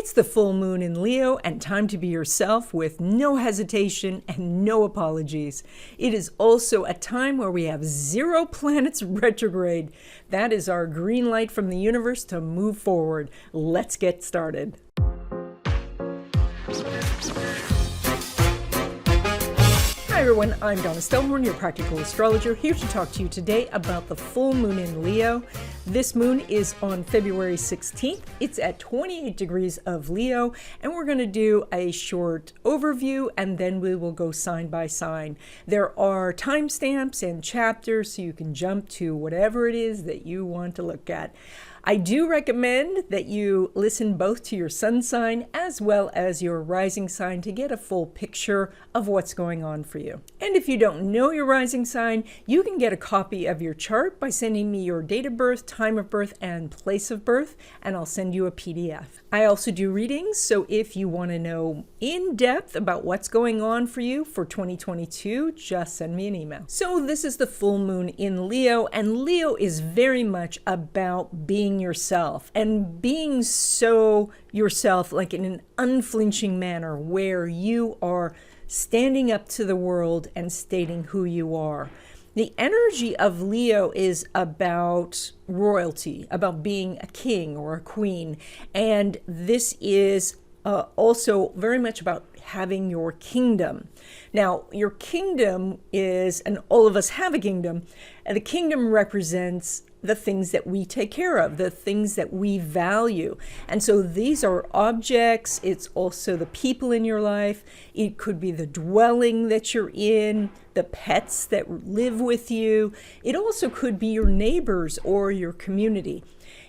It's the full moon in Leo and time to be yourself with no hesitation and no apologies. It is also a time where we have 0 planets retrograde. That is our green light from the universe to move forward. Let's get started. Hi everyone, I'm Donna Stellhorn, your practical astrologer, here to talk to you today about the full moon in Leo. This moon is on February 16th. It's at 28 degrees of Leo, and we're going to do a short overview, and then we will go sign by sign. There are timestamps and chapters, so you can jump to whatever it is that you want to look at. I do recommend that you listen both to your sun sign as well as your rising sign to get a full picture of what's going on for you. And if you don't know your rising sign, you can get a copy of your chart by sending me your date of birth, time of birth, and place of birth, and I'll send you a PDF. I also do readings, so if you want to know in depth about what's going on for you for 2022, just send me an email. So this is the full moon in Leo, and Leo is very much about being yourself and being so yourself, like in an unflinching manner where you are standing up to the world and stating who you are. The energy of Leo is about royalty, about being a king or a queen, and this is also very much about having your kingdom. Now, your kingdom is, and all of us have a kingdom, and the kingdom represents the things that we take care of, the things that we value. And so these are objects, it's also the people in your life, it could be the dwelling that you're in, the pets that live with you, it also could be your neighbors or your community.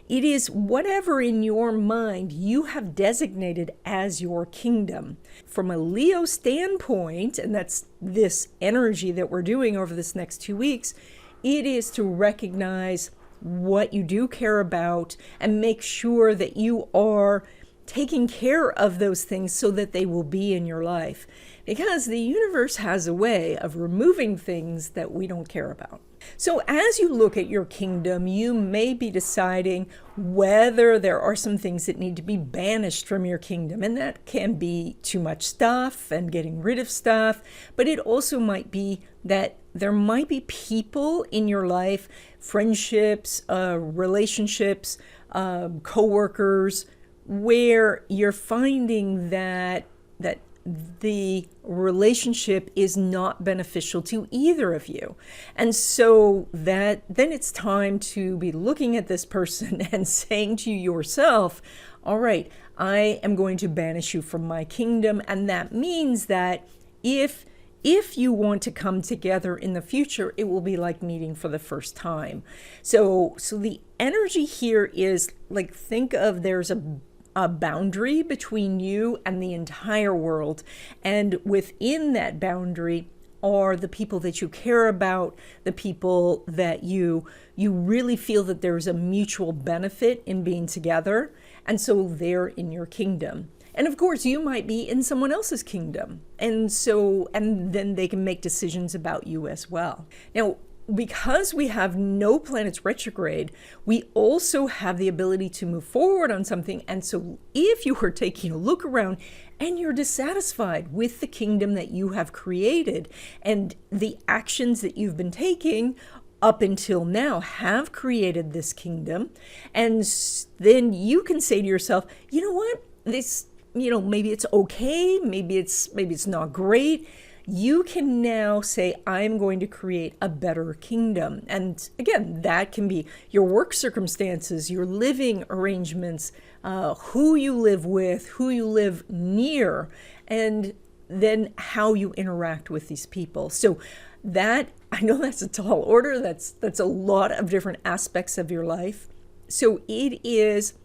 It is whatever in your mind you have designated as your kingdom. From a Leo standpoint, and that's this energy that we're doing over this next 2 weeks, it is to recognize what you do care about and make sure that you are taking care of those things so that they will be in your life. Because the universe has a way of removing things that we don't care about. So as you look at your kingdom, you may be deciding whether there are some things that need to be banished from your kingdom. And that can be too much stuff and getting rid of stuff. But it also might be that there might be people in your life, friendships, relationships, co-workers, where you're finding that the relationship is not beneficial to either of you. And so then it's time to be looking at this person and saying to yourself, all right, I am going to banish you from my kingdom. And that means that if you want to come together in the future, it will be like meeting for the first time. So the energy here is like, think of there's a boundary between you and the entire world. And within that boundary are the people that you care about, the people that you really feel that there's a mutual benefit in being together. And so they're in your kingdom. And of course, you might be in someone else's kingdom. And then they can make decisions about you as well. Now, because we have no planets retrograde, we also have the ability to move forward on something. And so if you are taking a look around and you're dissatisfied with the kingdom that you have created and the actions that you've been taking up until now have created this kingdom, and then you can say to yourself, you know what, this, maybe it's okay, maybe it's not great. You can now say, I'm going to create a better kingdom. And again, that can be your work circumstances, your living arrangements, who you live with, who you live near, and then how you interact with these people. So that, I know that's a tall order, that's a lot of different aspects of your life. So it is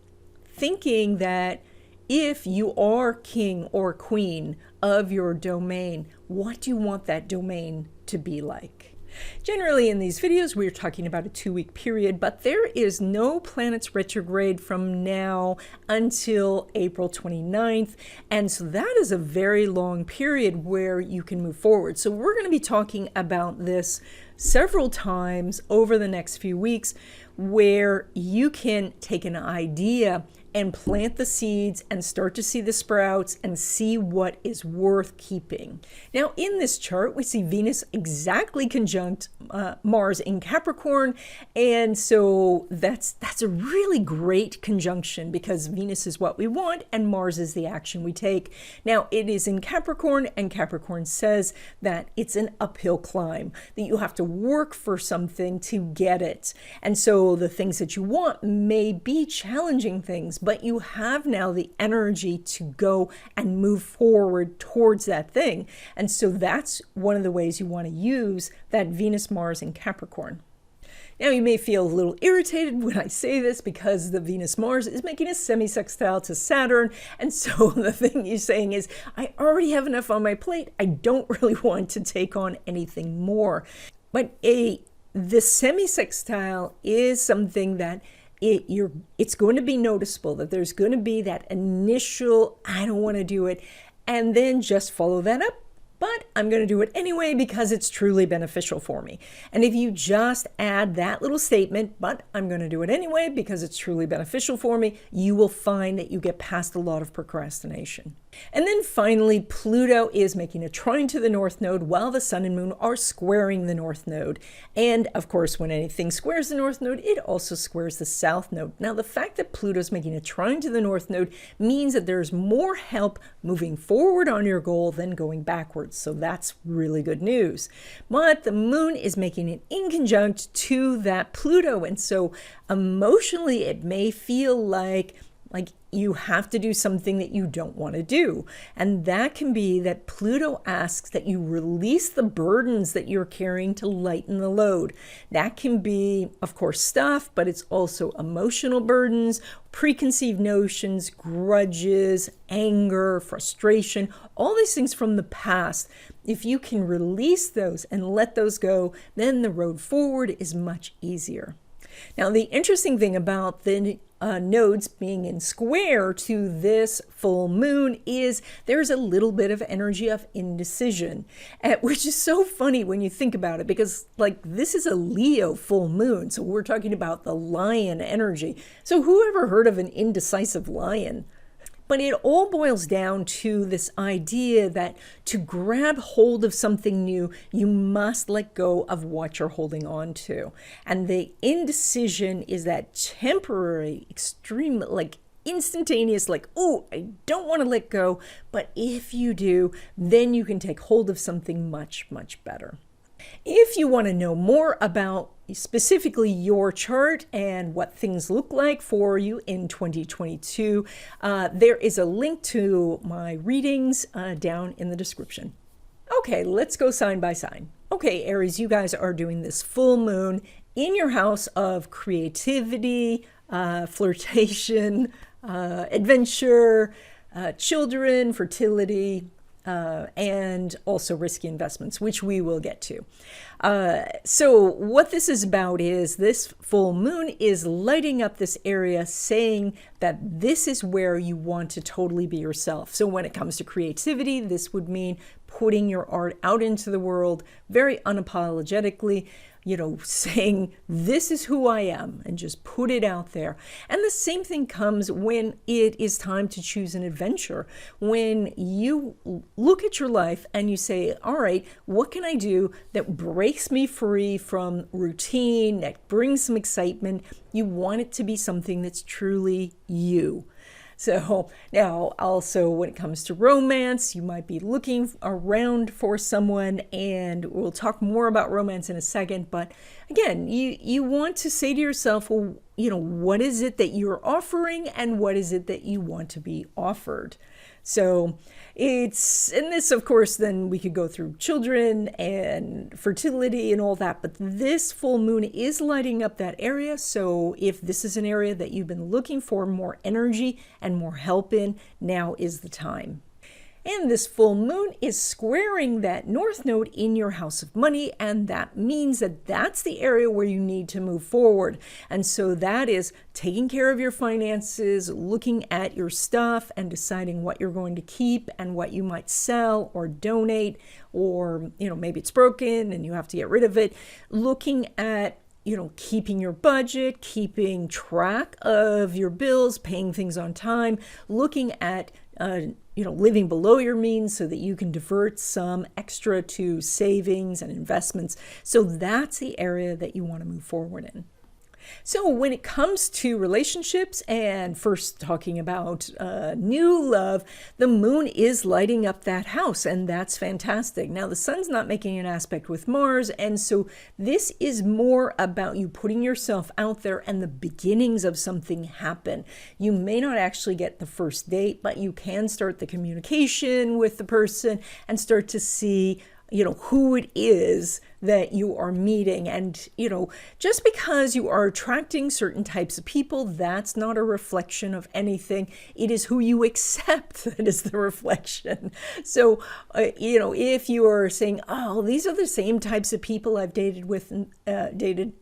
thinking that if you are king or queen of your domain, what do you want that domain to be like? Generally in these videos, we're talking about a 2-week period, but there is no planets retrograde from now until April 29th. And so that is a very long period where you can move forward. So we're going to be talking about this several times over the next few weeks, where you can take an idea and plant the seeds and start to see the sprouts and see what is worth keeping. Now, in this chart, we see Venus exactly conjunct Mars in Capricorn, and so that's a really great conjunction because Venus is what we want and Mars is the action we take. Now, it is in Capricorn, and Capricorn says that it's an uphill climb, that you have to work for something to get it. And so the things that you want may be challenging things, but you have now the energy to go and move forward towards that thing. And so that's one of the ways you want to use that Venus Mars in Capricorn. Now, you may feel a little irritated when I say this because the Venus-Mars is making a semi-sextile to Saturn. And so the thing you're saying is, I already have enough on my plate. I don't really want to take on anything more. But the semi-sextile is something that it's going to be noticeable, that there's going to be that initial, I don't want to do it, and then just follow that up. But I'm going to do it anyway because it's truly beneficial for me. And if you just add that little statement, but I'm going to do it anyway because it's truly beneficial for me, you will find that you get past a lot of procrastination. And then finally, Pluto is making a trine to the North Node while the Sun and Moon are squaring the North Node. And of course, when anything squares the North Node, it also squares the South Node. Now, the fact that Pluto is making a trine to the North Node means that there's more help moving forward on your goal than going backwards. So that's really good news. But the Moon is making an inconjunct to that Pluto. And so emotionally, it may feel like you have to do something that you don't want to do. And that can be that Pluto asks that you release the burdens that you're carrying to lighten the load. That can be, of course, stuff, but it's also emotional burdens, preconceived notions, grudges, anger, frustration, all these things from the past. If you can release those and let those go, then the road forward is much easier. Now, the interesting thing about the nodes being in square to this full moon is there's a little bit of energy of indecision, which is so funny when you think about it, because this is a Leo full moon. So we're talking about the lion energy. So who ever heard of an indecisive lion? But it all boils down to this idea that to grab hold of something new, you must let go of what you're holding on to. And the indecision is that temporary, extreme, instantaneous, oh, I don't want to let go. But if you do, then you can take hold of something much, much better. If you want to know more about specifically your chart and what things look like for you in 2022, there is a link to my readings down in the description. Okay, let's go sign by sign. Okay, Aries, you guys are doing this full moon in your house of creativity, flirtation, adventure, children, fertility, and also risky investments, which we will get to. So what this is about is this full moon is lighting up this area, saying that this is where you want to totally be yourself. So when it comes to creativity, this would mean putting your art out into the world very unapologetically, saying, this is who I am, and just put it out there. And the same thing comes when it is time to choose an adventure. When you look at your life and you say, all right, what can I do that breaks me free from routine, that brings some excitement? You want it to be something that's truly you. So now also when it comes to romance, you might be looking around for someone, and we'll talk more about romance in a second. But again, you want to say to yourself, well, what is it that you're offering and what is it that you want to be offered? So and this, of course, then we could go through children and fertility and all that, but this full moon is lighting up that area. So if this is an area that you've been looking for more energy and more help in, now is the time. And this full moon is squaring that North Node in your house of money, and that means that that's the area where you need to move forward. And so that is taking care of your finances, looking at your stuff and deciding what you're going to keep and what you might sell or donate, or maybe it's broken and you have to get rid of it. Looking at keeping your budget, keeping track of your bills, paying things on time, looking at living below your means so that you can divert some extra to savings and investments. So that's the area that you want to move forward in. So when it comes to relationships, and first talking about new love, the moon is lighting up that house, and that's fantastic. Now, the sun's not making an aspect with Mars, and so this is more about you putting yourself out there and the beginnings of something happen. You may not actually get the first date, but you can start the communication with the person and start to see who it is that you are meeting. And, just because you are attracting certain types of people, that's not a reflection of anything. It is who you accept that is the reflection. So, if you are saying, oh, these are the same types of people I've dated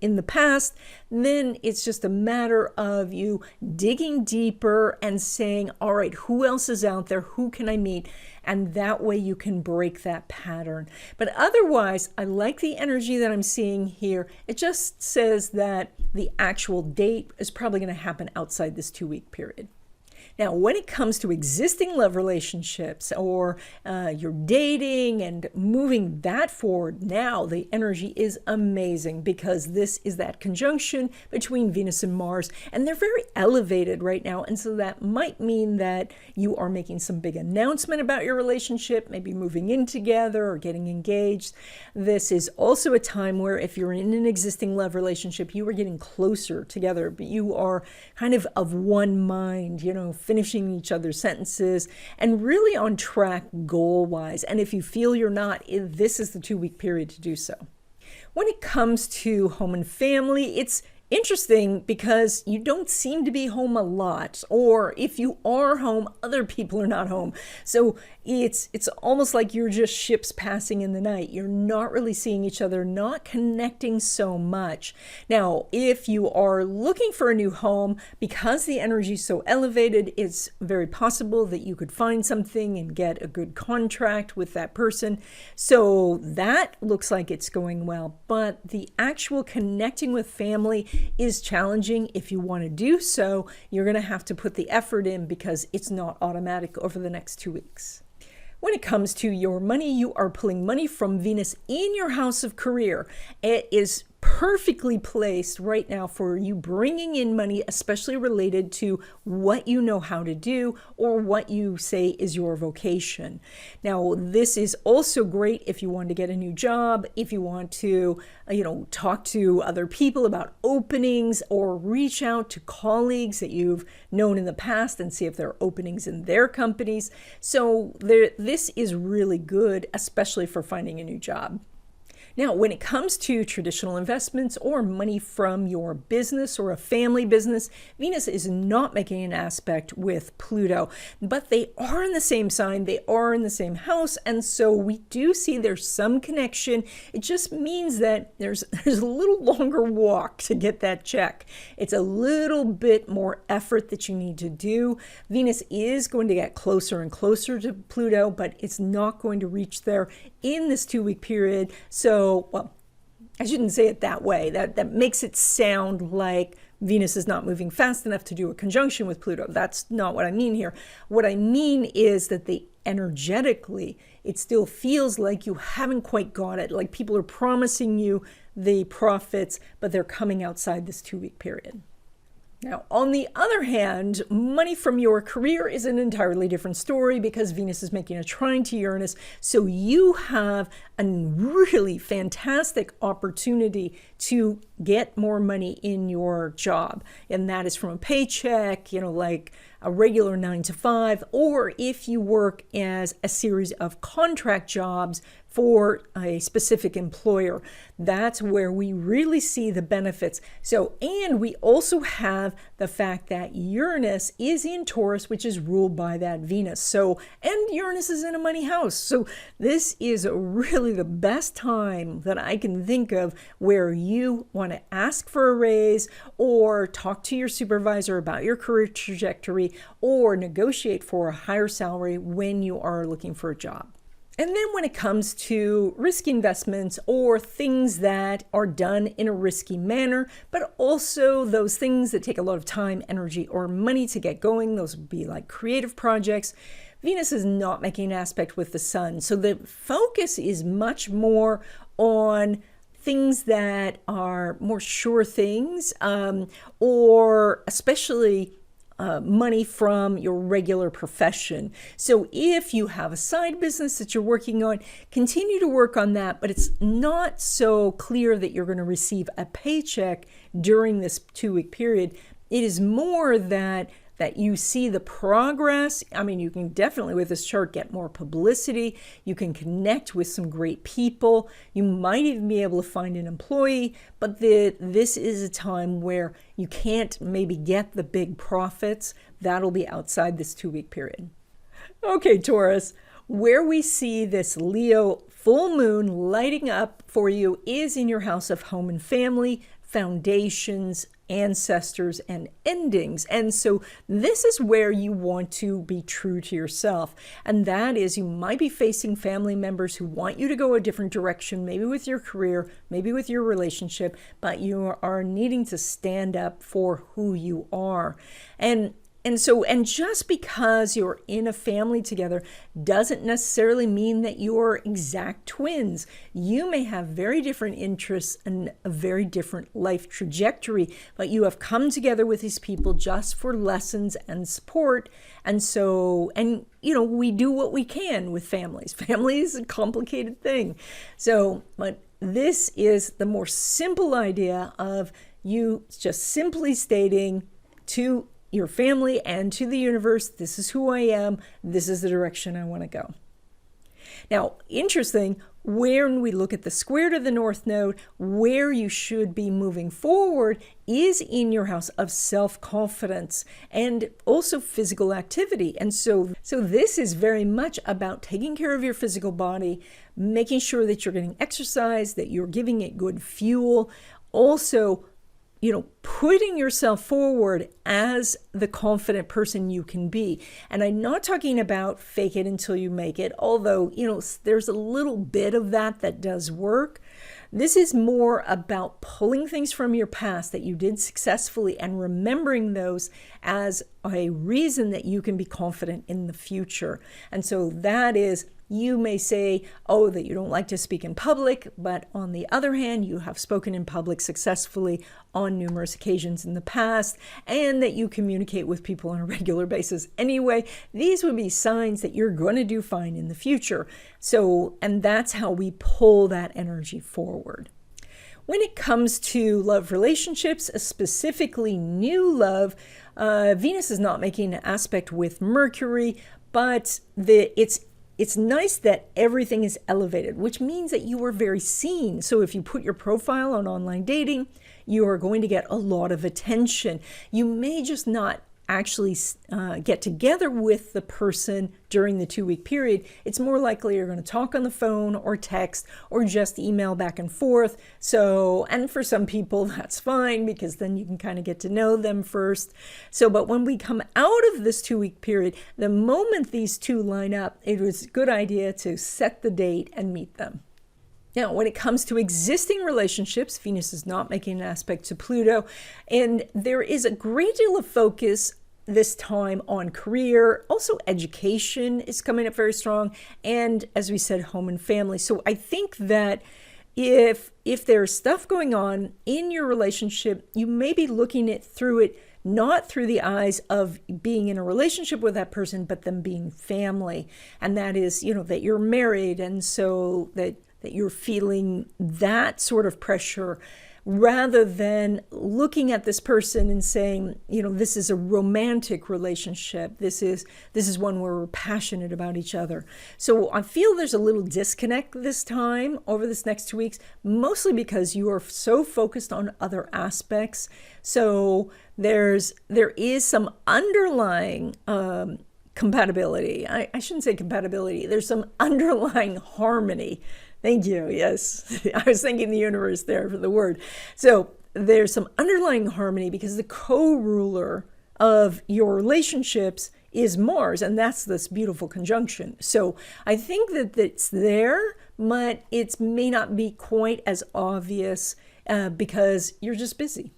in the past, then it's just a matter of you digging deeper and saying, all right, who else is out there? Who can I meet? And that way you can break that pattern. But otherwise, I like the energy that I'm seeing here. It just says that the actual date is probably going to happen outside this 2-week period. Now, when it comes to existing love relationships or you're dating and moving that forward, now the energy is amazing because this is that conjunction between Venus and Mars, and they're very elevated right now. And so that might mean that you are making some big announcement about your relationship, maybe moving in together or getting engaged. This is also a time where if you're in an existing love relationship, you are getting closer together, but you are kind of one mind, finishing each other's sentences and really on track goal-wise. And if you feel you're not, this is the 2-week period to do so. When it comes to home and family, it's interesting because you don't seem to be home a lot, or if you are home, other people are not home. So it's almost like you're just ships passing in the night. You're not really seeing each other, not connecting so much. Now, if you are looking for a new home, because the energy is so elevated, it's very possible that you could find something and get a good contract with that person. So that looks like it's going well, but the actual connecting with family is challenging. If you want to do so, you're going to have to put the effort in because it's not automatic over the next 2 weeks. When it comes to your money, you are pulling money from Venus in your house of career. It is perfectly placed right now for you bringing in money, especially related to what you know how to do or what you say is your vocation. Now, this is also great if you want to get a new job, if you want to, talk to other people about openings or reach out to colleagues that you've known in the past and see if there are openings in their companies. So this is really good, especially for finding a new job. Now, when it comes to traditional investments or money from your business or a family business, Venus is not making an aspect with Pluto, but they are in the same sign, they are in the same house, and so we do see there's some connection. It just means that there's a little longer walk to get that check. It's a little bit more effort that you need to do. Venus is going to get closer and closer to Pluto, but it's not going to reach there in this 2-week period. So, well, I shouldn't say it that way. That makes it sound like Venus is not moving fast enough to do a conjunction with Pluto. That's not what I mean here. What I mean is that energetically, it still feels like you haven't quite got it. Like people are promising you the profits, but they're coming outside this 2-week period. Now, on the other hand, money from your career is an entirely different story because Venus is making a trine to Uranus. So you have a really fantastic opportunity to get more money in your job. And that is from a paycheck, like a regular 9 to 5, or if you work as a series of contract jobs for a specific employer. That's where we really see the benefits. So, and we also have the fact that Uranus is in Taurus, which is ruled by that Venus. So, and Uranus is in a money house. So this is really the best time that I can think of where you want to ask for a raise or talk to your supervisor about your career trajectory or negotiate for a higher salary when you are looking for a job. And then when it comes to risky investments or things that are done in a risky manner, but also those things that take a lot of time, energy, or money to get going, those would be like creative projects. Venus is not making an aspect with the sun. So the focus is much more on things that are more sure things, or especially money from your regular profession. So if you have a side business that you're working on, continue to work on that, but it's not so clear that you're going to receive a paycheck during this 2-week period. It is more that you see the progress. I mean, you can definitely with this chart get more publicity. You can connect with some great people. You might even be able to find an employee, but this is a time where you can't maybe get the big profits. That'll be outside this 2-week period. Okay, Taurus, where we see this Leo full moon lighting up for you is in your house of home and family, foundations, ancestors, and endings. And so this is where you want to be true to yourself. And that is, you might be facing family members who want you to go a different direction, maybe with your career, maybe with your relationship, but you are needing to stand up for who you are. And just because you're in a family together doesn't necessarily mean that you're exact twins. You may have very different interests and a very different life trajectory, but you have come together with these people just for lessons and support. And we do what we can with families. Family is a complicated thing. But this is the more simple idea of you just simply stating to your family and to the universe, this is who I am, this is the direction I want to go. Now, interesting, when we look at the square to the north node, where you should be moving forward is in your house of self-confidence and also physical activity. And so this is very much about taking care of your physical body, making sure that you're getting exercise, that you're giving it good fuel, also putting yourself forward as the confident person you can be. And I'm not talking about fake it until you make it, although, there's a little bit of that does work. This is more about pulling things from your past that you did successfully and remembering those as a reason that you can be confident in the future. And so that is, you may say, that you don't like to speak in public, but on the other hand, you have spoken in public successfully on numerous occasions in the past, and that you communicate with people on a regular basis anyway. These would be signs that you're going to do fine in the future. And that's how we pull that energy forward. When it comes to love relationships, specifically new love, Venus is not making an aspect with Mercury, but it's nice that everything is elevated, which means that you are very seen. So if you put your profile on online dating, you are going to get a lot of attention. You may just not actually get together with the person during the 2-week period. It's more likely you're going to talk on the phone or text or just email back and forth. And for some people, that's fine because then you can kind of get to know them first. But when we come out of this 2-week period, the moment these two line up, it was a good idea to set the date and meet them. Now, when it comes to existing relationships, Venus is not making an aspect to Pluto, and there is a great deal of focus this time on career. Also, education is coming up very strong, and as we said, home and family. So I think that if there's stuff going on in your relationship, you may be looking through it not through the eyes of being in a relationship with that person, but them being family. And that is, that you're married, and so that you're feeling that sort of pressure rather than looking at this person and saying, this is a romantic relationship. This is one where we're passionate about each other. So I feel there's a little disconnect this time over this next 2 weeks, mostly because you are so focused on other aspects. So there is some underlying compatibility. I shouldn't say compatibility. There's some underlying harmony. Thank you. Yes. I was thanking the universe there for the word. So there's some underlying harmony because the co-ruler of your relationships is Mars, and that's this beautiful conjunction. So I think that it's there, but it may not be quite as obvious because you're just busy.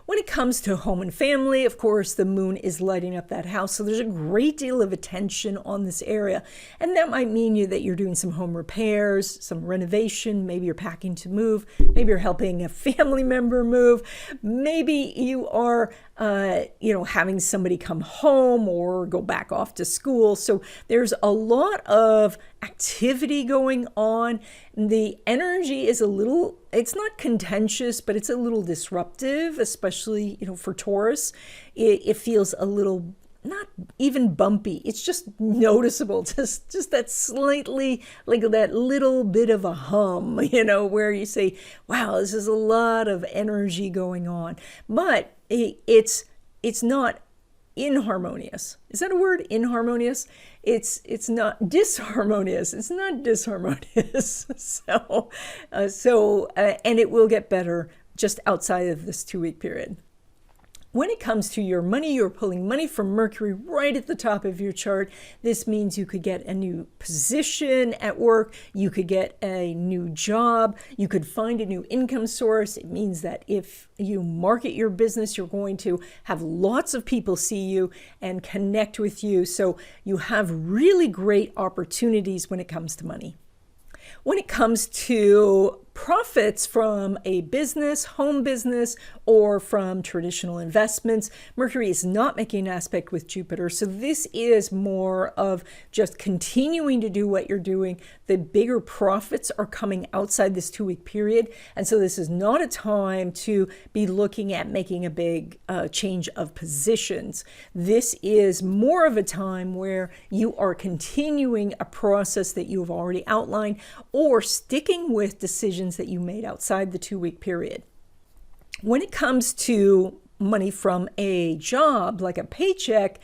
When it comes to home and family, of course, the moon is lighting up that house. So there's a great deal of attention on this area. And that might mean that you're doing some home repairs, some renovation. Maybe you're packing to move. Maybe you're helping a family member move. Maybe you are, having somebody come home or go back off to school. So there's a lot of activity going on. The energy is it's not contentious, but it's a little disruptive, especially, for Taurus. It feels a little, not even bumpy. It's just noticeable, just that slightly, like that little bit of a hum, where you say, wow, this is a lot of energy going on. But it's not inharmonious. Is that a word? Inharmonious? It's not disharmonious. It's not disharmonious. And it will get better just outside of this 2-week period. When it comes to your money, you're pulling money from Mercury right at the top of your chart. This means you could get a new position at work. You could get a new job. You could find a new income source. It means that if you market your business, you're going to have lots of people see you and connect with you. So you have really great opportunities when it comes to money. When it comes to profits from a business, home business, or from traditional investments, Mercury is not making an aspect with Jupiter. So this is more of just continuing to do what you're doing. The bigger profits are coming outside this 2-week period. And so this is not a time to be looking at making a big change of positions. This is more of a time where you are continuing a process that you have already outlined or sticking with decisions that you made outside the 2-week period. When it comes to money from a job, like a paycheck,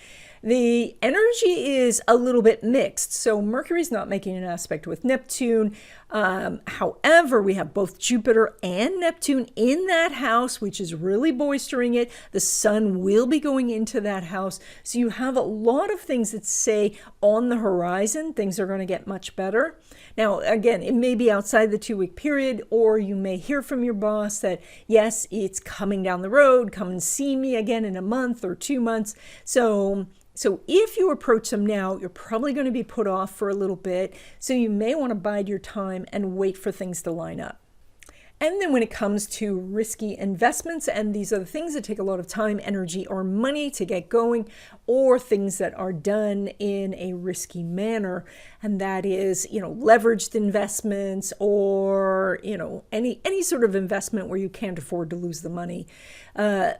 the energy is a little bit mixed. So Mercury's not making an aspect with Neptune. However, we have both Jupiter and Neptune in that house, which is really boistering it. The sun will be going into that house. So you have a lot of things that say on the horizon, things are going to get much better. Now, again, it may be outside the 2-week period, or you may hear from your boss that, yes, it's coming down the road, come and see me again in a month or 2 months. So if you approach them now, you're probably going to be put off for a little bit. So you may want to bide your time and wait for things to line up. And then when it comes to risky investments, and these are the things that take a lot of time, energy, or money to get going, or things that are done in a risky manner, and that is, leveraged investments or, any sort of investment where you can't afford to lose the money.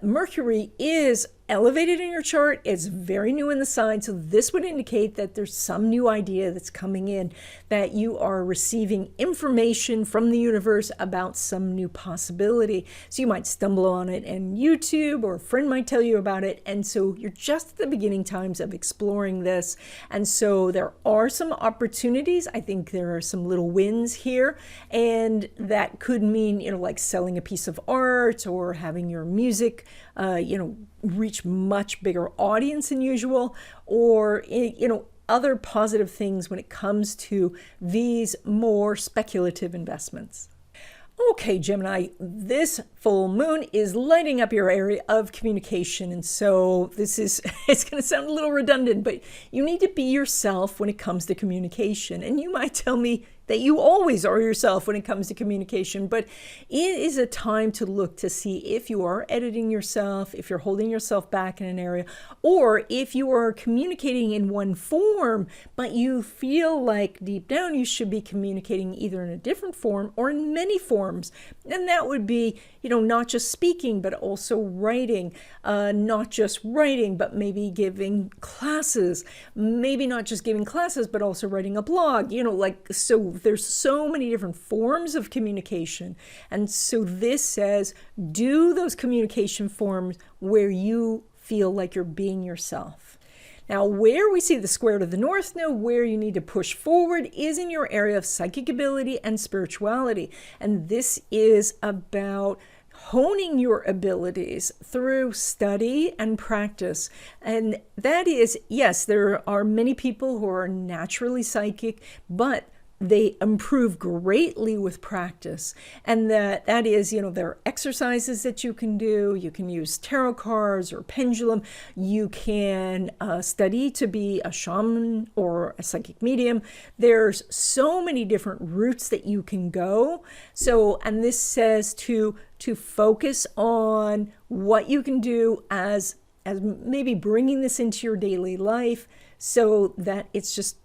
Mercury is elevated in your chart. It's very new in the sign. So this would indicate that there's some new idea that's coming in, that you are receiving information from the universe about some new possibility. So you might stumble on it in YouTube, or a friend might tell you about it. And so you're just at the beginning times of exploring this. And so there are some opportunities. I think there are some little wins here. And that could mean, like selling a piece of art or having your music, reach much bigger audience than usual, or, other positive things when it comes to these more speculative investments. Okay, Gemini, this full moon is lighting up your area of communication. And so it's going to sound a little redundant, but you need to be yourself when it comes to communication. And you might tell me that you always are yourself when it comes to communication, but it is a time to look to see if you are editing yourself, if you're holding yourself back in an area, or if you are communicating in one form, but you feel like deep down you should be communicating either in a different form or in many forms. And that would be, not just speaking, but also writing, not just writing, but maybe giving classes, maybe not just giving classes, but also writing a blog, so there's so many different forms of communication. And so this says, do those communication forms where you feel like you're being yourself. Now, where we see the square to the north, where you need to push forward is in your area of psychic ability and spirituality. And this is about honing your abilities through study and practice. And that is, yes, there are many people who are naturally psychic, but they improve greatly with practice. And that is, there are exercises that you can do. You can use tarot cards or pendulum. You can study to be a shaman or a psychic medium. There's so many different routes that you can go. So, and this says to focus on what you can do as maybe bringing this into your daily life so that it's just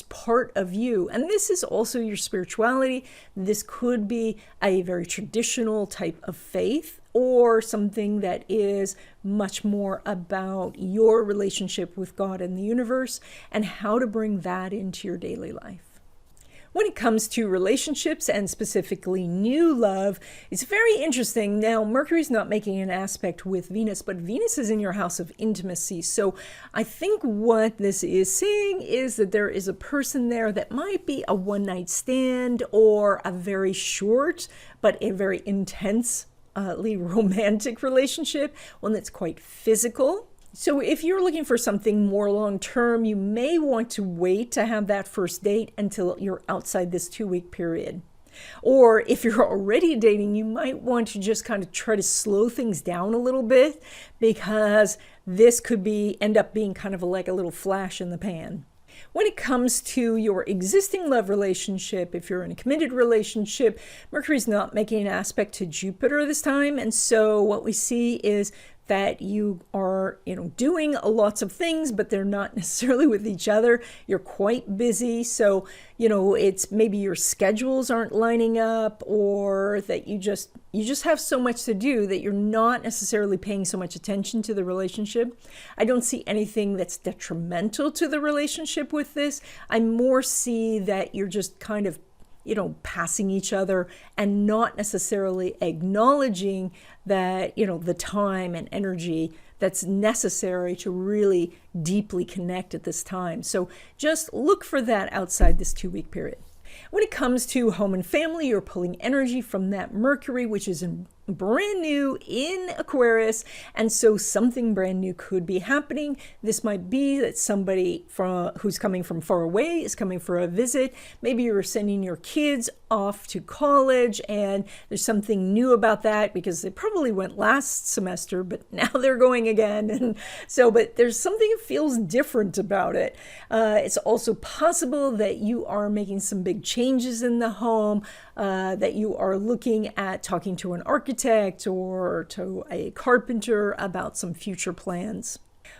part of you. And this is also your spirituality. This could be a very traditional type of faith or something that is much more about your relationship with God and the universe and how to bring that into your daily life. When it comes to relationships and specifically new love, it's very interesting. Now, Mercury's not making an aspect with Venus, but Venus is in your house of intimacy. So I think what this is saying is that there is a person there that might be a one-night stand or a very short, but a very intensely romantic relationship, one that's quite physical. So if you're looking for something more long-term, you may want to wait to have that first date until you're outside this 2-week period. Or if you're already dating, you might want to just kind of try to slow things down a little bit because this could end up being kind of like a little flash in the pan. When it comes to your existing love relationship, if you're in a committed relationship, Mercury's not making an aspect to Jupiter this time. And so what we see is that you are, doing lots of things, but they're not necessarily with each other. You're quite busy. So, it's maybe your schedules aren't lining up or that you just have so much to do that you're not necessarily paying so much attention to the relationship. I don't see anything that's detrimental to the relationship with this. I more see that you're just kind of passing each other and not necessarily acknowledging that, the time and energy that's necessary to really deeply connect at this time. So just look for that outside this 2-week period. When it comes to home and family, you're pulling energy from that Mercury, which is brand new in Aquarius, and so something brand new could be happening. This might be that somebody who's coming from far away is coming for a visit. Maybe you're sending your kids off to college and there's something new about that because they probably went last semester, but now they're going again. And so, but there's something that feels different about it. It's also possible that you are making some big changes in the home, that you are looking at talking to an architect or to a carpenter about some future plans.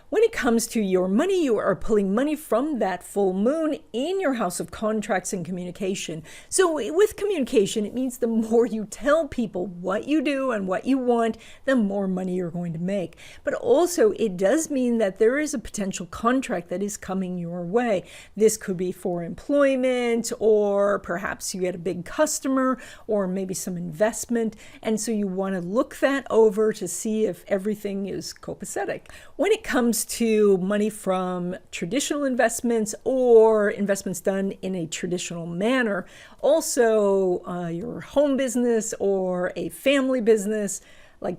When it comes to your money, you are pulling money from that full moon in your house of contracts and communication. So with communication, it means the more you tell people what you do and what you want, the more money you're going to make. But also it does mean that there is a potential contract that is coming your way. This could be for employment, or perhaps you get a big customer, or maybe some investment. And so you want to look that over to see if everything is copacetic. When it comes to money from traditional investments or investments done in a traditional manner, also your home business or a family business, like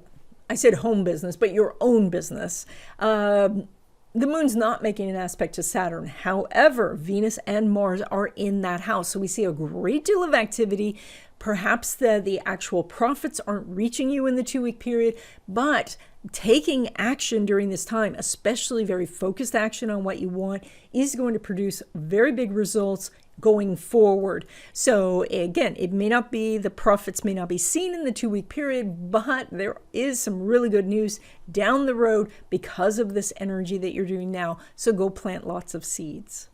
I said home business, but your own business. The moon's not making an aspect to Saturn. However, Venus and Mars are in that house. So we see a great deal of activity. Perhaps the actual profits aren't reaching you in the 2-week period, but taking action during this time, especially very focused action on what you want, is going to produce very big results going forward. So again, the profits may not be seen in the 2-week period, but there is some really good news down the road because of this energy that you're doing now. So go plant lots of seeds.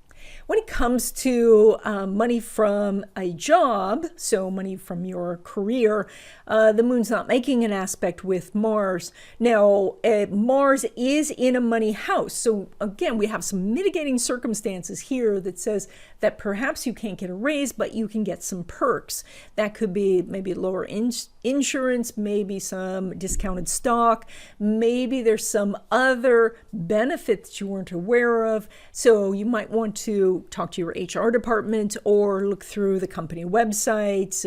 When it comes to money from a job, so money from your career, the moon's not making an aspect with Mars. Now, Mars is in a money house. So again, we have some mitigating circumstances here that says that perhaps you can't get a raise, but you can get some perks. That could be maybe lower insurance, maybe some discounted stock, maybe there's some other benefit that you weren't aware of. So you might want to to talk to your HR department or look through the company websites,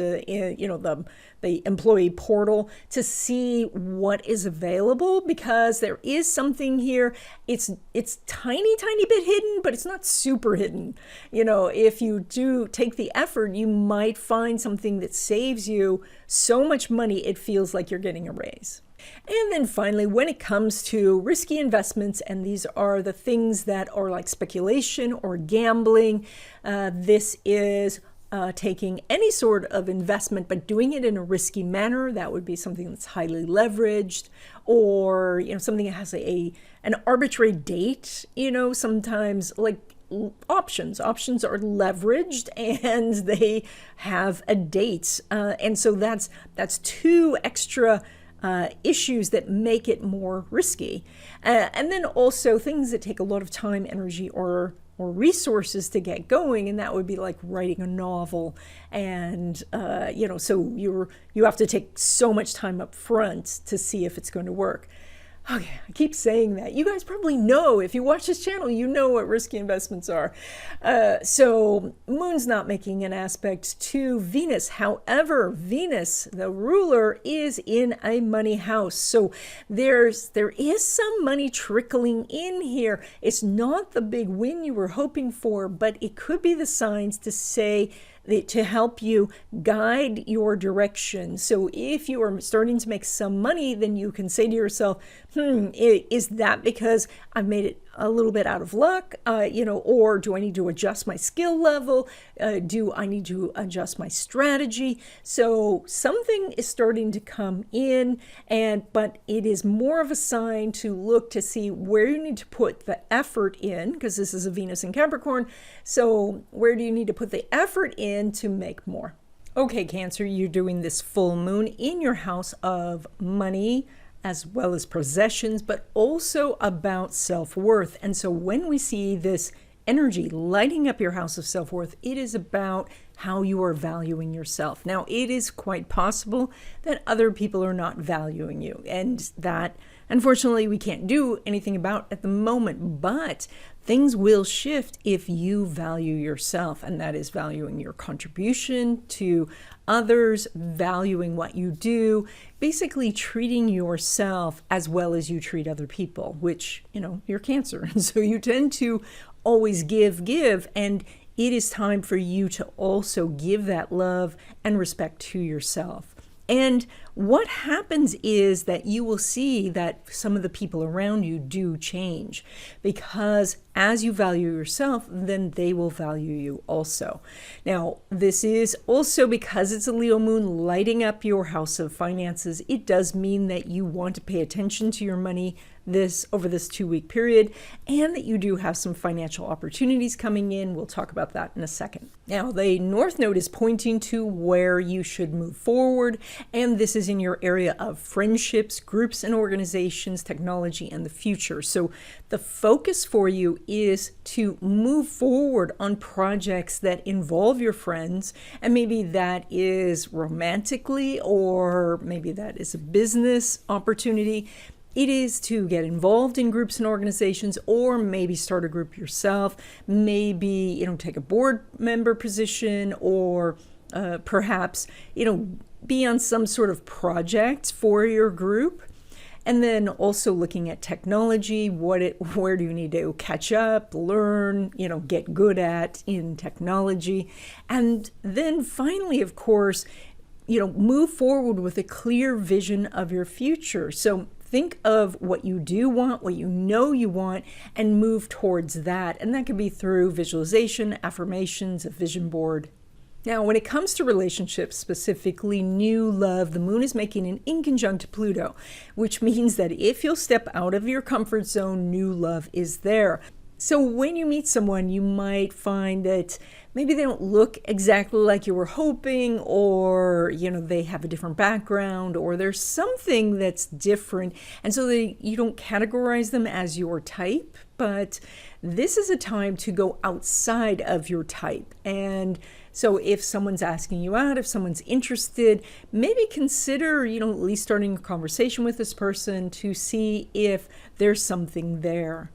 the employee portal to see what is available, because there is something here. It's tiny bit hidden, but it's not super hidden. If you do take the effort, you might find something that saves you so much money it feels like you're getting a raise. And then finally, when it comes to risky investments, and these are the things that are like speculation or gambling, this is taking any sort of investment, but doing it in a risky manner. That would be something that's highly leveraged, or something that has an arbitrary date. Sometimes like options are leveraged and they have a date, and so that's two extra issues that make it more risky. And then also things that take a lot of time, energy, or resources to get going, and that would be like writing a novel. And so you have to take so much time up front to see if it's going to work. Okay, I keep saying that. You guys probably know, if you watch this channel, you know what risky investments are. So Moon's not making an aspect to Venus. However, Venus, the ruler, is in a money house. So there is some money trickling in here. It's not the big win you were hoping for, but it could be the signs to say, to help you guide your direction. So if you are starting to make some money, then you can say to yourself, is that because I've made it a little bit out of luck, or do I need to adjust my skill level? Do I need to adjust my strategy? So something is starting to come in, but it is more of a sign to look to see where you need to put the effort in, because this is a Venus in Capricorn. So where do you need to put the effort in to make more? Okay, Cancer, you're doing this full moon in your house of money, as well as possessions, but also about self-worth. And so when we see this energy lighting up your house of self-worth, it is about how you are valuing yourself. Now, it is quite possible that other people are not valuing you, and that, unfortunately, we can't do anything about at the moment, but things will shift if you value yourself, and that is valuing your contribution to others, valuing what you do, basically treating yourself as well as you treat other people, which, you're Cancer. And so you tend to always give, and it is time for you to also give that love and respect to yourself. And what happens is that you will see that some of the people around you do change, because as you value yourself, then they will value you also. Now, this is also because it's a Leo moon lighting up your house of finances. It does mean that you want to pay attention to your money over this 2-week period, and that you do have some financial opportunities coming in. We'll talk about that in a second. Now, the North Node is pointing to where you should move forward, and this is in your area of friendships, groups and organizations, technology, and the future. So the focus for you is to move forward on projects that involve your friends, and maybe that is romantically, or maybe that is a business opportunity. It is to get involved in groups and organizations, or maybe start a group yourself, maybe, take a board member position, or perhaps, be on some sort of project for your group. And then also looking at technology, where do you need to catch up, learn, get good at in technology. And then finally, of course, move forward with a clear vision of your future. So think of what you do want, what you know you want, and move towards that. And that could be through visualization, affirmations, a vision board. Now, when it comes to relationships, specifically new love, the moon is making an inconjunct Pluto, which means that if you'll step out of your comfort zone, new love is there. So when you meet someone, you might find that maybe they don't look exactly like you were hoping, or, they have a different background, or there's something that's different. And so you don't categorize them as your type, but this is a time to go outside of your type. And so if someone's asking you out, if someone's interested, maybe consider, at least starting a conversation with this person to see if there's something there.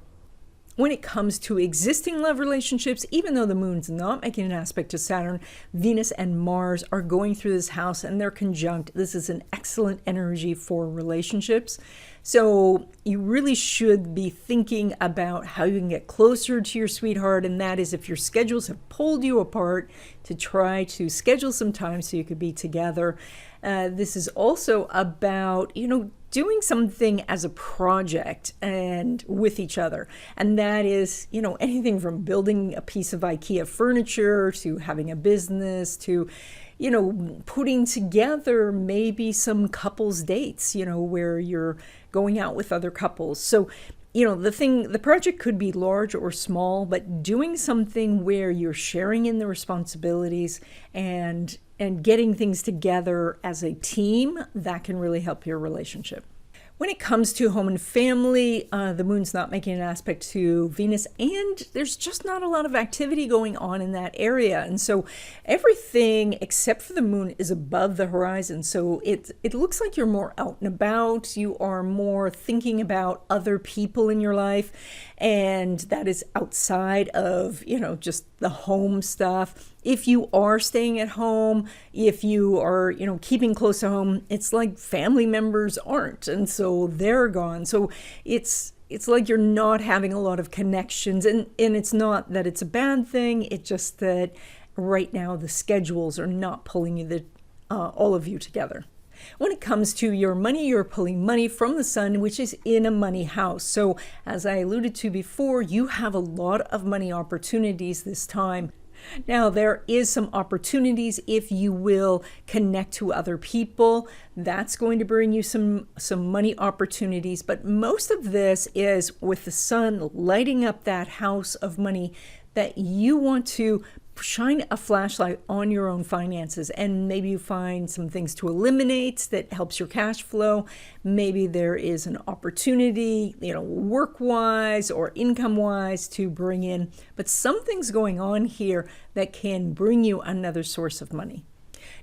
When it comes to existing love relationships, even though the moon's not making an aspect to Saturn, Venus and Mars are going through this house and they're conjunct. This is an excellent energy for relationships. So you really should be thinking about how you can get closer to your sweetheart, and that is if your schedules have pulled you apart, to try to schedule some time so you could be together. This is also about, doing something as a project and with each other. And that is, anything from building a piece of IKEA furniture to having a business to, putting together maybe some couples dates, where you're going out with other couples. So, the project could be large or small, but doing something where you're sharing in the responsibilities and getting things together as a team, that can really help your relationship. When it comes to home and family, the moon's not making an aspect to Venus, and there's just not a lot of activity going on in that area. And so everything except for the moon is above the horizon. So it looks like you're more out and about. You are more thinking about other people in your life, and that is outside of, just the home stuff. If you are staying at home, if you are, keeping close to home, it's like family members aren't, and so they're gone. So it's like you're not having a lot of connections, and it's not that it's a bad thing. It's just that right now the schedules are not pulling you all of you together. When it comes to your money, you're pulling money from the sun, which is in a money house. So as I alluded to before, you have a lot of money opportunities this time. Now, there is some opportunities if you will connect to other people. That's going to bring you some money opportunities. But most of this is with the sun lighting up that house of money, that you want to shine a flashlight on your own finances, and maybe you find some things to eliminate that helps your cash flow. Maybe there is an opportunity, work-wise or income-wise to bring in, but something's going on here that can bring you another source of money.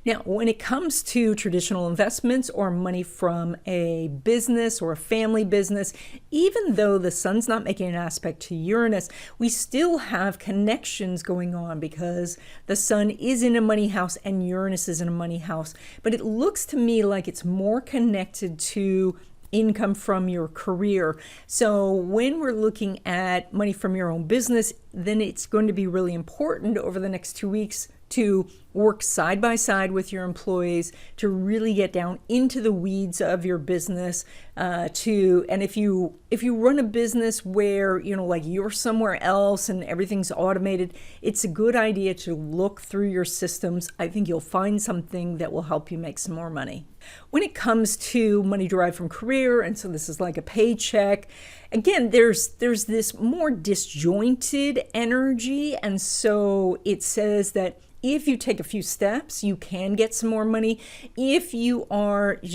Now, when it comes to traditional investments or money from a business or a family business, even though the sun's not making an aspect to Uranus, we still have connections going on because the sun is in a money house and Uranus is in a money house. But it looks to me like it's more connected to income from your career. So when we're looking at money from your own business, then it's going to be really important over the next 2 weeks to work side by side with your employees to really get down into the weeds of your business. And if you run a business where like you're somewhere else and everything's automated, it's a good idea to look through your systems. I think you'll find something that will help you make some more money. When it comes to money derived from career, and so this is like a paycheck, again, there's this more disjointed energy, and so it says that if you take a few steps, you can get some more money. If you are, if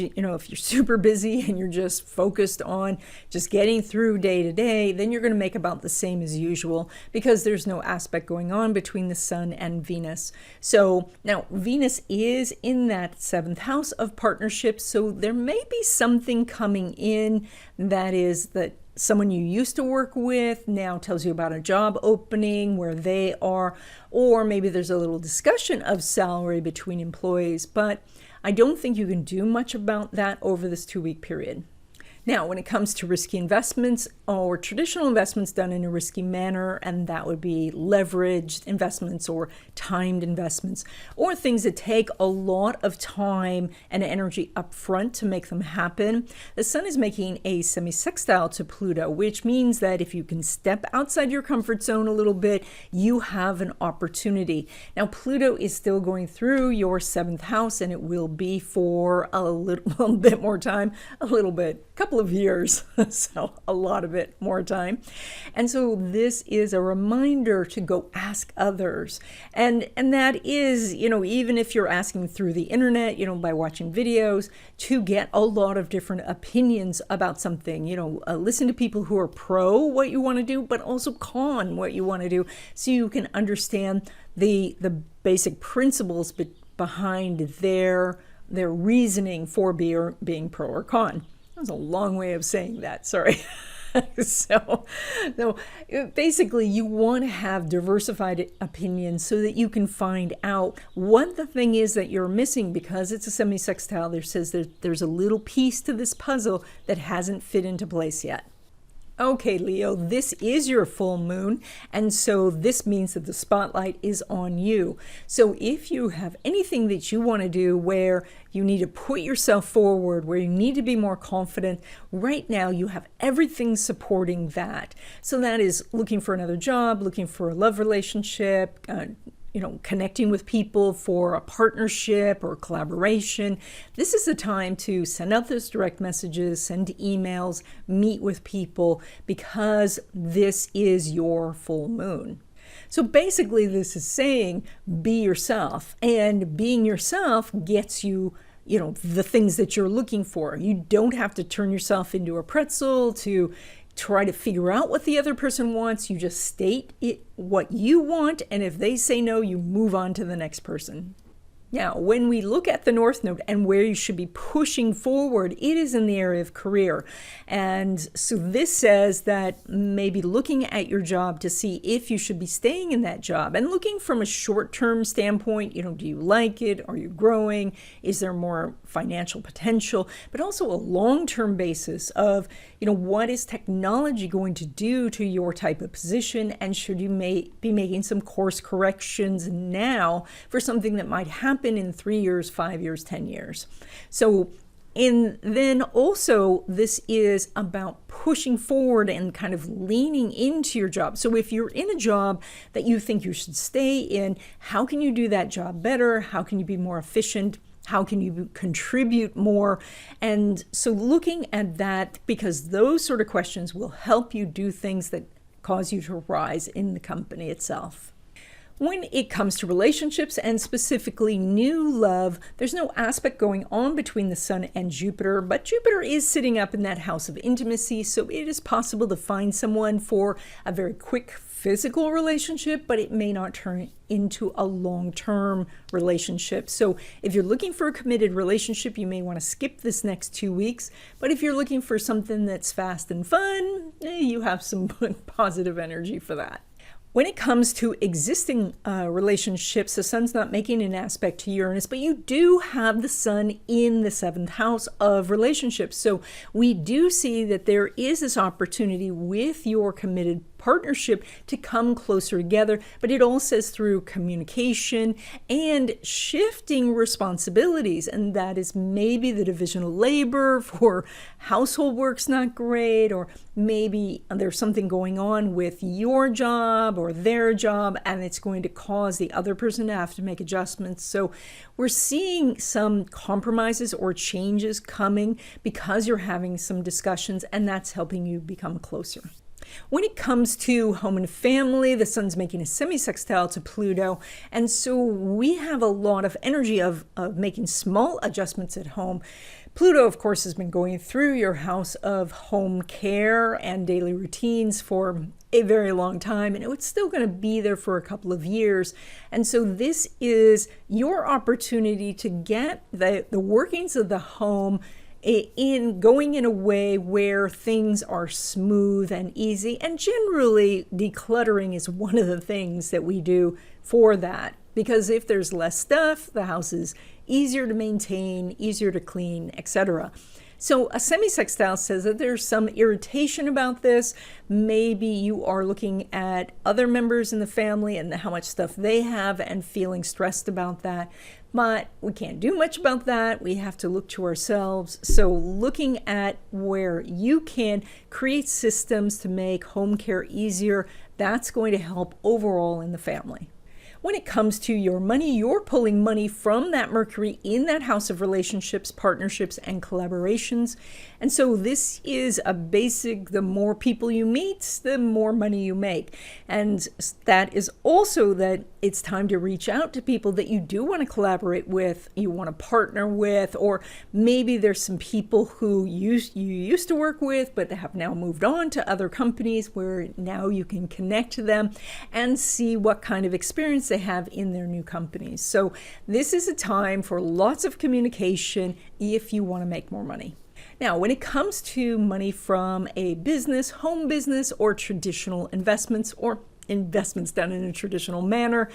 you're super busy and you're just focused on just getting through day to day, then you're going to make about the same as usual because there's no aspect going on between the sun and Venus. So now Venus is in that seventh house of partnerships. So there may be something coming in that is that someone you used to work with now tells you about a job opening where they are, or maybe there's a little discussion of salary between employees, but I don't think you can do much about that over this 2-week period. Now, when it comes to risky investments or traditional investments done in a risky manner, and that would be leveraged investments or timed investments, or things that take a lot of time and energy up front to make them happen, the sun is making a semi-sextile to Pluto, which means that if you can step outside your comfort zone a little bit, you have an opportunity. Now, Pluto is still going through your 7th house, and it will be for a little bit more time, couple of years, so a lot of it more time. And so this is a reminder to go ask others. And that is, even if you're asking through the internet, by watching videos, to get a lot of different opinions about something, listen to people who are pro what you want to do, but also con what you want to do, so you can understand the basic principles behind their reasoning for being pro or con. That was a long way of saying that, sorry. So, so basically, you want to have diversified opinions so that you can find out what the thing is that you're missing, because it's a semi-sextile. There says there's a little piece to this puzzle that hasn't fit into place yet. Okay, Leo, this is your full moon, and so this means that the spotlight is on you. So if you have anything that you want to do where you need to put yourself forward, where you need to be more confident, right now you have everything supporting that. So that is looking for another job, looking for a love relationship, connecting with people for a partnership or collaboration. This is the time to send out those direct messages, send emails, meet with people, because this is your full moon. So basically this is saying be yourself, and being yourself gets you the things that you're looking for. You don't have to turn yourself into a pretzel to try to figure out what the other person wants. You just state what you want, and if they say no, you move on to the next person. Now, when we look at the North Node and where you should be pushing forward, it is in the area of career. And so this says that maybe looking at your job to see if you should be staying in that job, and looking from a short-term standpoint, do you like it? Are you growing? Is there more financial potential? But also a long-term basis of, what is technology going to do to your type of position? And should you be making some course corrections now for something that might happen in 3 years, 5 years, 10 years. So, and then also this is about pushing forward and kind of leaning into your job. So if you're in a job that you think you should stay in, how can you do that job better? How can you be more efficient? How can you contribute more? And so looking at that, because those sort of questions will help you do things that cause you to rise in the company itself. When it comes to relationships, and specifically new love, there's no aspect going on between the Sun and Jupiter, but Jupiter is sitting up in that house of intimacy, so it is possible to find someone for a very quick physical relationship, but it may not turn into a long-term relationship. So if you're looking for a committed relationship, you may want to skip this next 2 weeks, but if you're looking for something that's fast and fun, you have some positive energy for that. When it comes to existing relationships, the Sun's not making an aspect to Uranus, but you do have the Sun in the 7th house of relationships. So we do see that there is this opportunity with your committed partnership to come closer together, but it all says through communication and shifting responsibilities, and that is maybe the division of labor for household work's not great, or maybe there's something going on with your job or their job, and it's going to cause the other person to have to make adjustments. So we're seeing some compromises or changes coming because you're having some discussions, and that's helping you become closer. When it comes to home and family, the Sun's making a semi-sextile to Pluto, and so we have a lot of energy of making small adjustments at home. Pluto, of course, has been going through your house of home care and daily routines for a very long time, and it's still going to be there for a couple of years. And so this is your opportunity to get the workings of the home going in a way where things are smooth and easy, and generally decluttering is one of the things that we do for that, because if there's less stuff, the house is easier to maintain, easier to clean, etc. So a semi-sextile says that there's some irritation about this. Maybe you are looking at other members in the family and how much stuff they have and feeling stressed about that. But we can't do much about that. We have to look to ourselves. So looking at where you can create systems to make home care easier, that's going to help overall in the family. When it comes to your money, you're pulling money from that Mercury in that house of relationships, partnerships, and collaborations. And so this is a basic, the more people you meet, the more money you make. And that is also that it's time to reach out to people that you do want to collaborate with, you want to partner with, or maybe there's some people who you used to work with, but have now moved on to other companies where now you can connect to them and see what kind of experience they have in their new companies. So this is a time for lots of communication if you want to make more money. Now, when it comes to money from a business, home business, or traditional investments, or investments done in a traditional manner,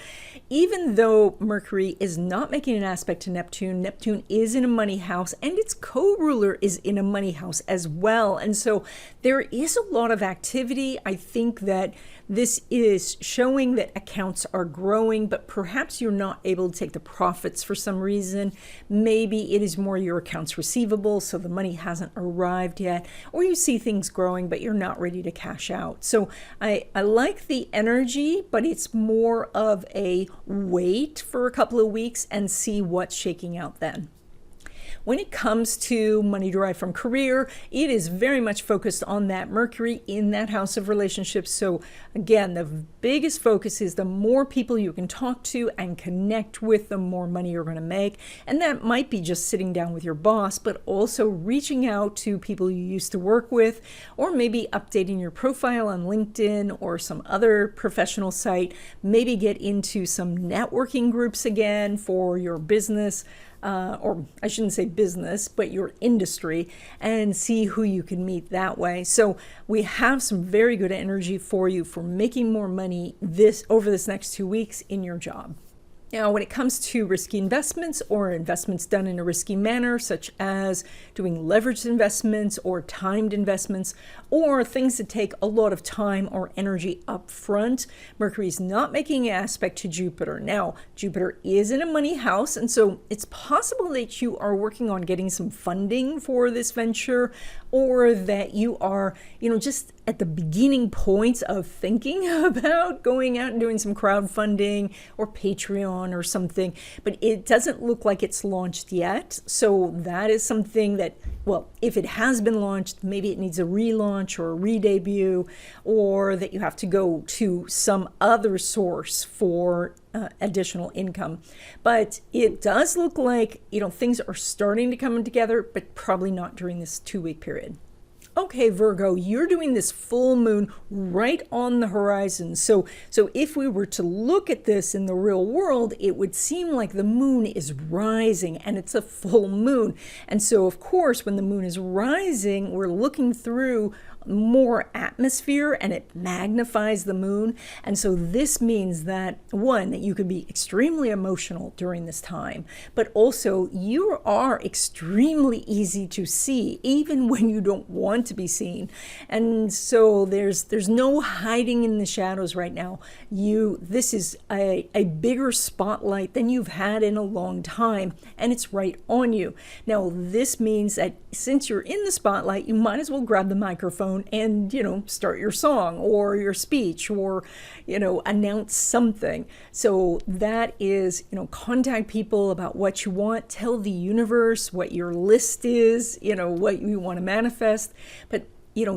even though Mercury is not making an aspect to Neptune, Neptune is in a money house and its co-ruler is in a money house as well. And so there is a lot of activity. I think that this is showing that accounts are growing, but perhaps you're not able to take the profits for some reason. Maybe it is more your accounts receivable, so the money hasn't arrived yet, or you see things growing, but you're not ready to cash out. So I like the energy, but it's more of a wait for a couple of weeks and see what's shaking out then. When it comes to money derived from career, it is very much focused on that Mercury in that house of relationships. So again, the biggest focus is the more people you can talk to and connect with, the more money you're going to make. And that might be just sitting down with your boss, but also reaching out to people you used to work with, or maybe updating your profile on LinkedIn or some other professional site. Maybe get into some networking groups again for your business. Or I shouldn't say business, but your industry, and see who you can meet that way. So we have some very good energy for you for making more money over this next 2 weeks in your job. Now, when it comes to risky investments or investments done in a risky manner, such as doing leveraged investments or timed investments, or things that take a lot of time or energy up front, Mercury is not making an aspect to Jupiter. Now, Jupiter is in a money house, and so it's possible that you are working on getting some funding for this venture, or that you are, just at the beginning points of thinking about going out and doing some crowdfunding or Patreon or something, but it doesn't look like it's launched yet. So that is something that, well, if it has been launched, maybe it needs a relaunch or a re-debut, or that you have to go to some other source for additional income. But it does look like, things are starting to come together, but probably not during this 2-week period. Okay, Virgo, you're doing this full moon right on the horizon. So if we were to look at this in the real world, it would seem like the moon is rising and it's a full moon. And so, of course, when the moon is rising, we're looking through more atmosphere and it magnifies the moon. And so this means that, one, that you could be extremely emotional during this time, but also you are extremely easy to see even when you don't want to be seen. And so there's no hiding in the shadows right now. This is a bigger spotlight than you've had in a long time, and it's right on you. Now, this means that since you're in the spotlight, you might as well grab the microphone and, start your song or your speech or, announce something. So that is, contact people about what you want, tell the universe what your list is, what you want to manifest, but,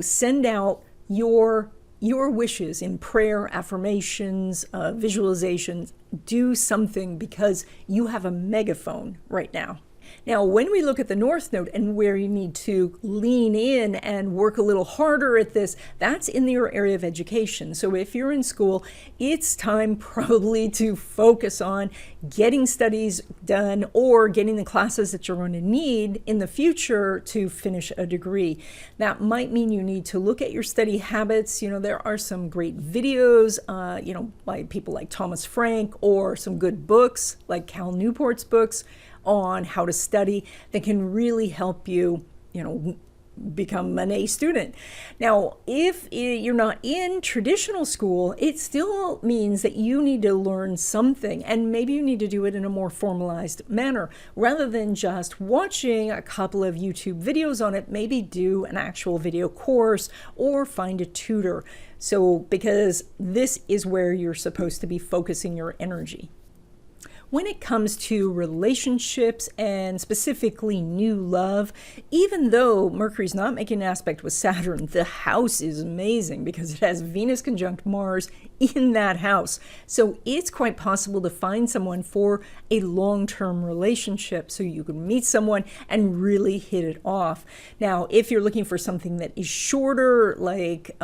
send out your wishes in prayer, affirmations, visualizations. Do something because you have a megaphone right now. Now, when we look at the North Node and where you need to lean in and work a little harder at this, that's in your area of education. So if you're in school, it's time probably to focus on getting studies done or getting the classes that you're going to need in the future to finish a degree. That might mean you need to look at your study habits. There are some great videos, by people like Thomas Frank, or some good books like Cal Newport's books on how to study that can really help you, become an A student. Now, if you're not in traditional school, it still means that you need to learn something, and maybe you need to do it in a more formalized manner. Rather than just watching a couple of YouTube videos on it, maybe do an actual video course or find a tutor. So, because this is where you're supposed to be focusing your energy. When it comes to relationships and specifically new love, even though Mercury's not making an aspect with Saturn, the house is amazing because it has Venus conjunct Mars in that house. So it's quite possible to find someone for a long-term relationship. So you can meet someone and really hit it off. Now, if you're looking for something that is shorter, like,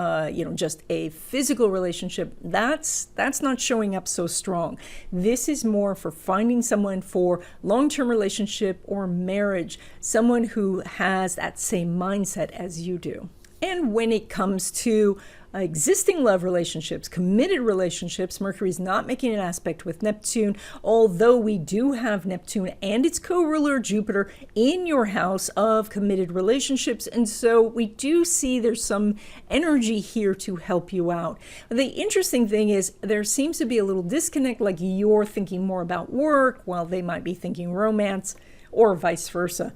just a physical relationship, that's not showing up so strong. This is more for finding someone for long-term relationship or marriage, someone who has that same mindset as you do. And when it comes to existing love relationships, committed relationships, Mercury is not making an aspect with Neptune, although we do have Neptune and its co-ruler Jupiter in your house of committed relationships. And so we do see there's some energy here to help you out. The interesting thing is there seems to be a little disconnect, like you're thinking more about work while they might be thinking romance, or vice versa.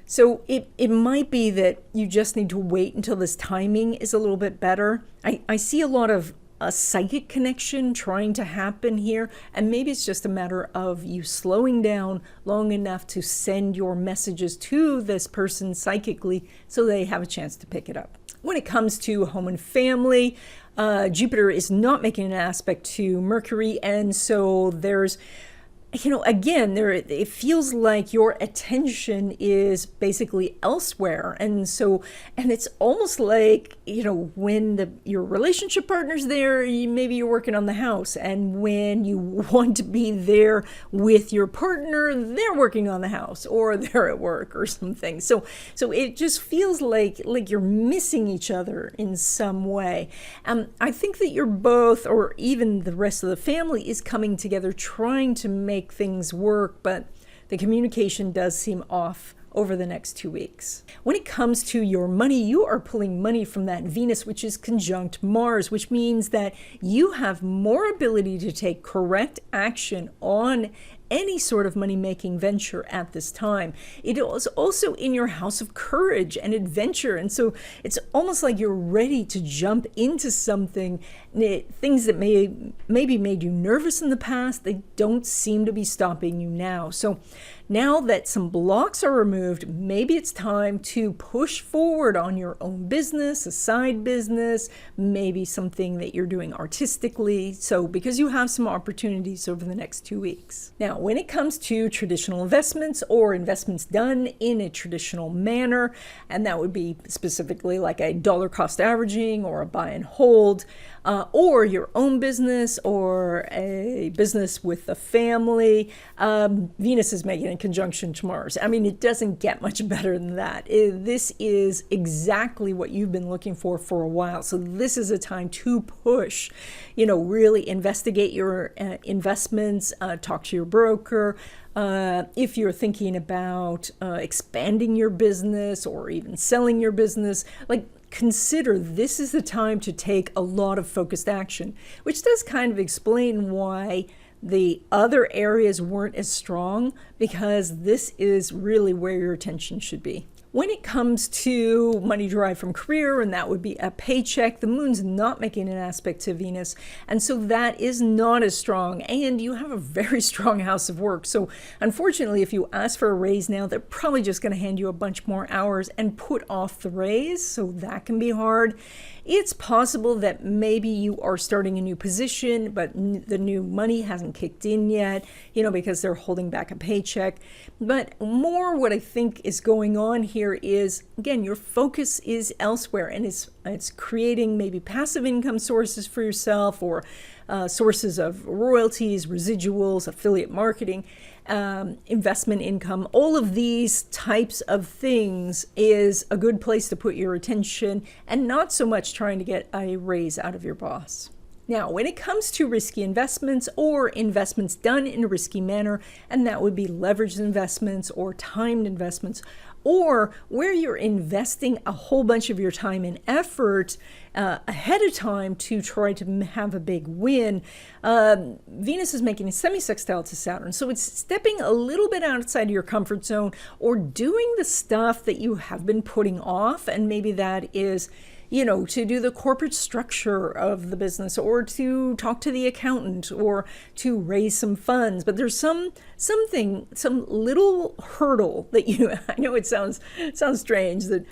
So it might be that you just need to wait until this timing is a little bit better. I see a lot of a psychic connection trying to happen here, and maybe it's just a matter of you slowing down long enough to send your messages to this person psychically so they have a chance to pick it up. When it comes to home and family, Jupiter is not making an aspect to Mercury, and so there's again, it feels like your attention is basically elsewhere. And it's almost like, when your relationship partner's there, maybe you're working on the house. And when you want to be there with your partner, they're working on the house or they're at work or something. So it just feels like you're missing each other in some way. I think that you're both, or even the rest of the family, is coming together trying to make things work, but the communication does seem off over the next 2 weeks. When it comes to your money, you are pulling money from that Venus, which is conjunct Mars, which means that you have more ability to take correct action on any sort of money-making venture at this time. It is also in your house of courage and adventure, and so it's almost like you're ready to jump into something. Things that maybe made you nervous in the past, they don't seem to be stopping you now. So now that some blocks are removed, maybe it's time to push forward on your own business, a side business, maybe something that you're doing artistically. So because you have some opportunities over the next 2 weeks. Now, when it comes to traditional investments or investments done in a traditional manner, and that would be specifically like a dollar cost averaging or a buy and hold, or your own business or a business with a family, Venus is making a conjunction to Mars. I mean, it doesn't get much better than that. This is exactly what you've been looking for a while. So this is a time to push, really investigate your investments, talk to your broker. If you're thinking about expanding your business or even selling your business, consider this is the time to take a lot of focused action, which does kind of explain why the other areas weren't as strong, because this is really where your attention should be. When it comes to money derived from career, and that would be a paycheck, the moon's not making an aspect to Venus, and so that is not as strong, and you have a very strong house of work. So unfortunately, if you ask for a raise now, they're probably just going to hand you a bunch more hours and put off the raise, so that can be hard. It's possible that maybe you are starting a new position, but the new money hasn't kicked in yet, because they're holding back a paycheck. But more what I think is going on here is, again, your focus is elsewhere, and it's creating maybe passive income sources for yourself, or sources of royalties, residuals, affiliate marketing, investment income. All of these types of things is a good place to put your attention, and not so much trying to get a raise out of your boss. Now, when it comes to risky investments or investments done in a risky manner, and that would be leveraged investments or timed investments, or where you're investing a whole bunch of your time and effort ahead of time to try to have a big win, Venus is making a semi-sextile to Saturn. So it's stepping a little bit outside of your comfort zone, or doing the stuff that you have been putting off, and maybe that is to do the corporate structure of the business, or to talk to the accountant, or to raise some funds. But there's some little hurdle that I know it sounds strange that,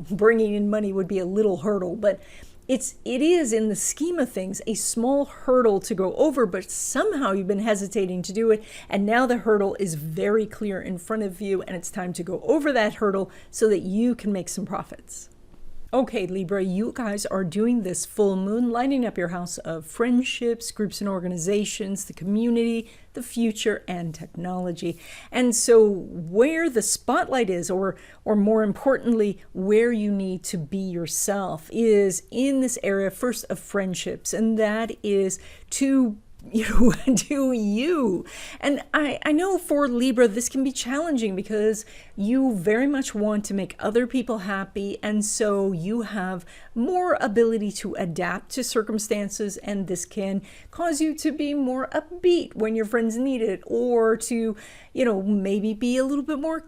bringing in money would be a little hurdle, but it is in the scheme of things a small hurdle to go over, but somehow you've been hesitating to do it, and now the hurdle is very clear in front of you, and it's time to go over that hurdle so that you can make some profits. Okay, Libra, you guys are doing this full moon, lighting up your house of friendships, groups and organizations, the community, the future, and technology. And so where the spotlight is, or more importantly, where you need to be yourself, is in this area first of friendships, and that is to do you. And I know for Libra, this can be challenging because you very much want to make other people happy. And so you have more ability to adapt to circumstances. And this can cause you to be more upbeat when your friends need it, or to, maybe be a little bit more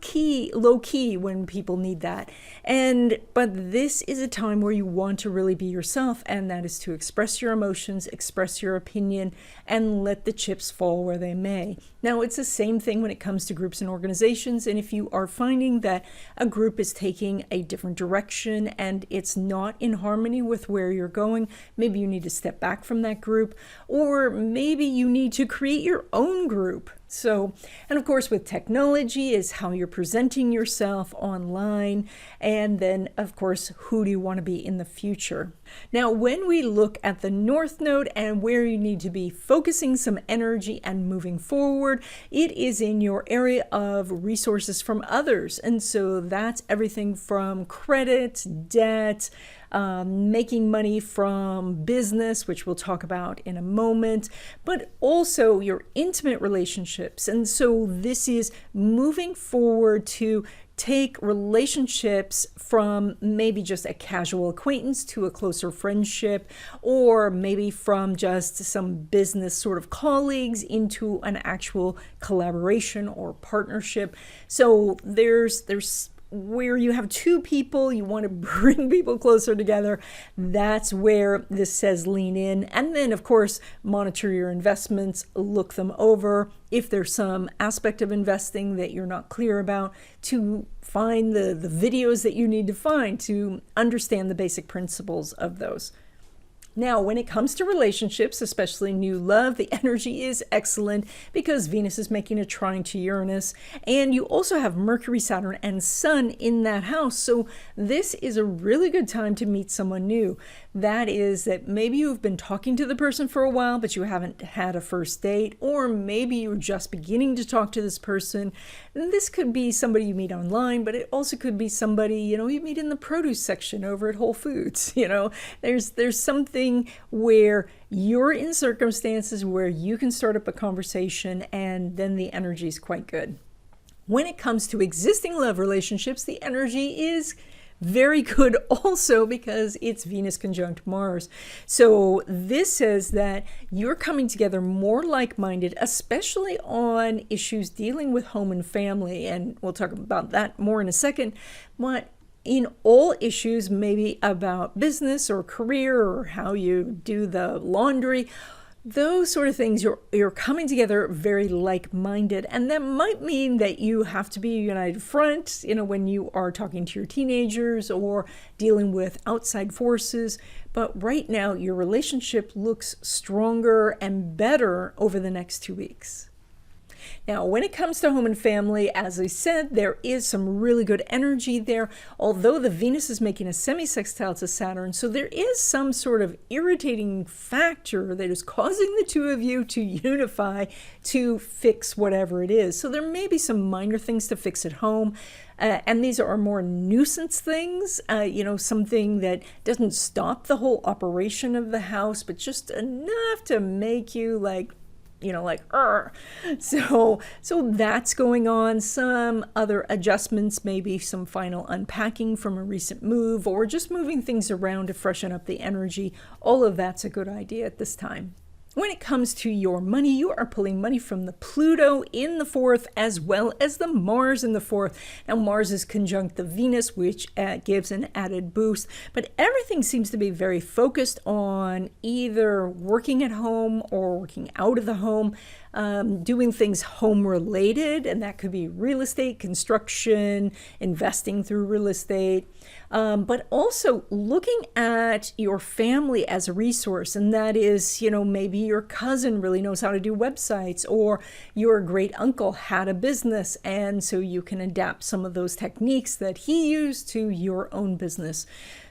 low key when people need that. But this is a time where you want to really be yourself, and that is to express your emotions, express your opinion, and let the chips fall where they may. Now, it's the same thing when it comes to groups and organizations. And if you are finding that a group is taking a different direction and it's not in harmony with where you're going, maybe you need to step back from that group, or maybe you need to create your own group. So, and of course with technology is how you're presenting yourself online, and then of course who do you want to be in the future. Now when we look at the North Node and where you need to be focusing some energy and moving forward, it is in your area of resources from others. And so that's everything from credit, debt, making money from business, which we'll talk about in a moment, but also your intimate relationships. And so this is moving forward to take relationships from maybe just a casual acquaintance to a closer friendship, or maybe from just some business sort of colleagues into an actual collaboration or partnership. So there's where you have two people, you want to bring people closer together. That's where this says lean in. And then, of course, monitor your investments, look them over. If there's some aspect of investing that you're not clear about, to find the videos that you need to find to understand the basic principles of those. Now, when it comes to relationships, especially new love, the energy is excellent because Venus is making a trine to Uranus, and you also have Mercury, Saturn, and Sun in that house. So this is a really good time to meet someone new. That is that maybe you've been talking to the person for a while, but you haven't had a first date, or maybe you're just beginning to talk to this person. And this could be somebody you meet online, but it also could be somebody, you meet in the produce section over at Whole Foods. There's something where you're in circumstances where you can start up a conversation, and then the energy is quite good. When it comes to existing love relationships, the energy is very good also because it's Venus conjunct Mars. So this says that you're coming together more like-minded, especially on issues dealing with home and family. And we'll talk about that more in a second. But in all issues, maybe about business or career or how you do the laundry, those sort of things, you're coming together very like-minded. And that might mean that you have to be a united front, when you are talking to your teenagers or dealing with outside forces. But right now, your relationship looks stronger and better over the next 2 weeks. Now, when it comes to home and family, as I said, there is some really good energy there, although the Venus is making a semi-sextile to Saturn. So there is some sort of irritating factor that is causing the two of you to unify to fix whatever it is. So there may be some minor things to fix at home. And these are more nuisance things, something that doesn't stop the whole operation of the house, but just enough to make you So that's going on. Some other adjustments, maybe some final unpacking from a recent move, or just moving things around to freshen up the energy. All of that's a good idea at this time. When it comes to your money, you are pulling money from the Pluto in the 4th as well as the Mars in the 4th. Now, Mars is conjunct the Venus, which gives an added boost, but everything seems to be very focused on either working at home or working out of the home. doing things home related, and that could be real estate, construction, investing through real estate, but also looking at your family as a resource. And that is, maybe your cousin really knows how to do websites, or your great uncle had a business, and so you can adapt some of those techniques that he used to your own business.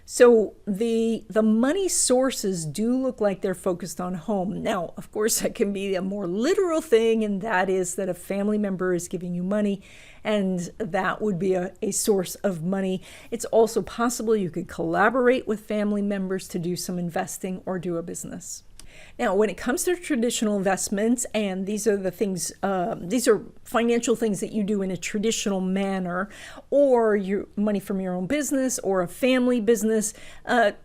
So the money sources do look like they're focused on home. Now, of course, that can be a more literal thing, and that is that a family member is giving you money, and that would be a source of money. It's also possible you could collaborate with family members to do some investing or do a business. Now, when it comes to traditional investments, and these are the things, these are financial things that you do in a traditional manner, or your money from your own business or a family business,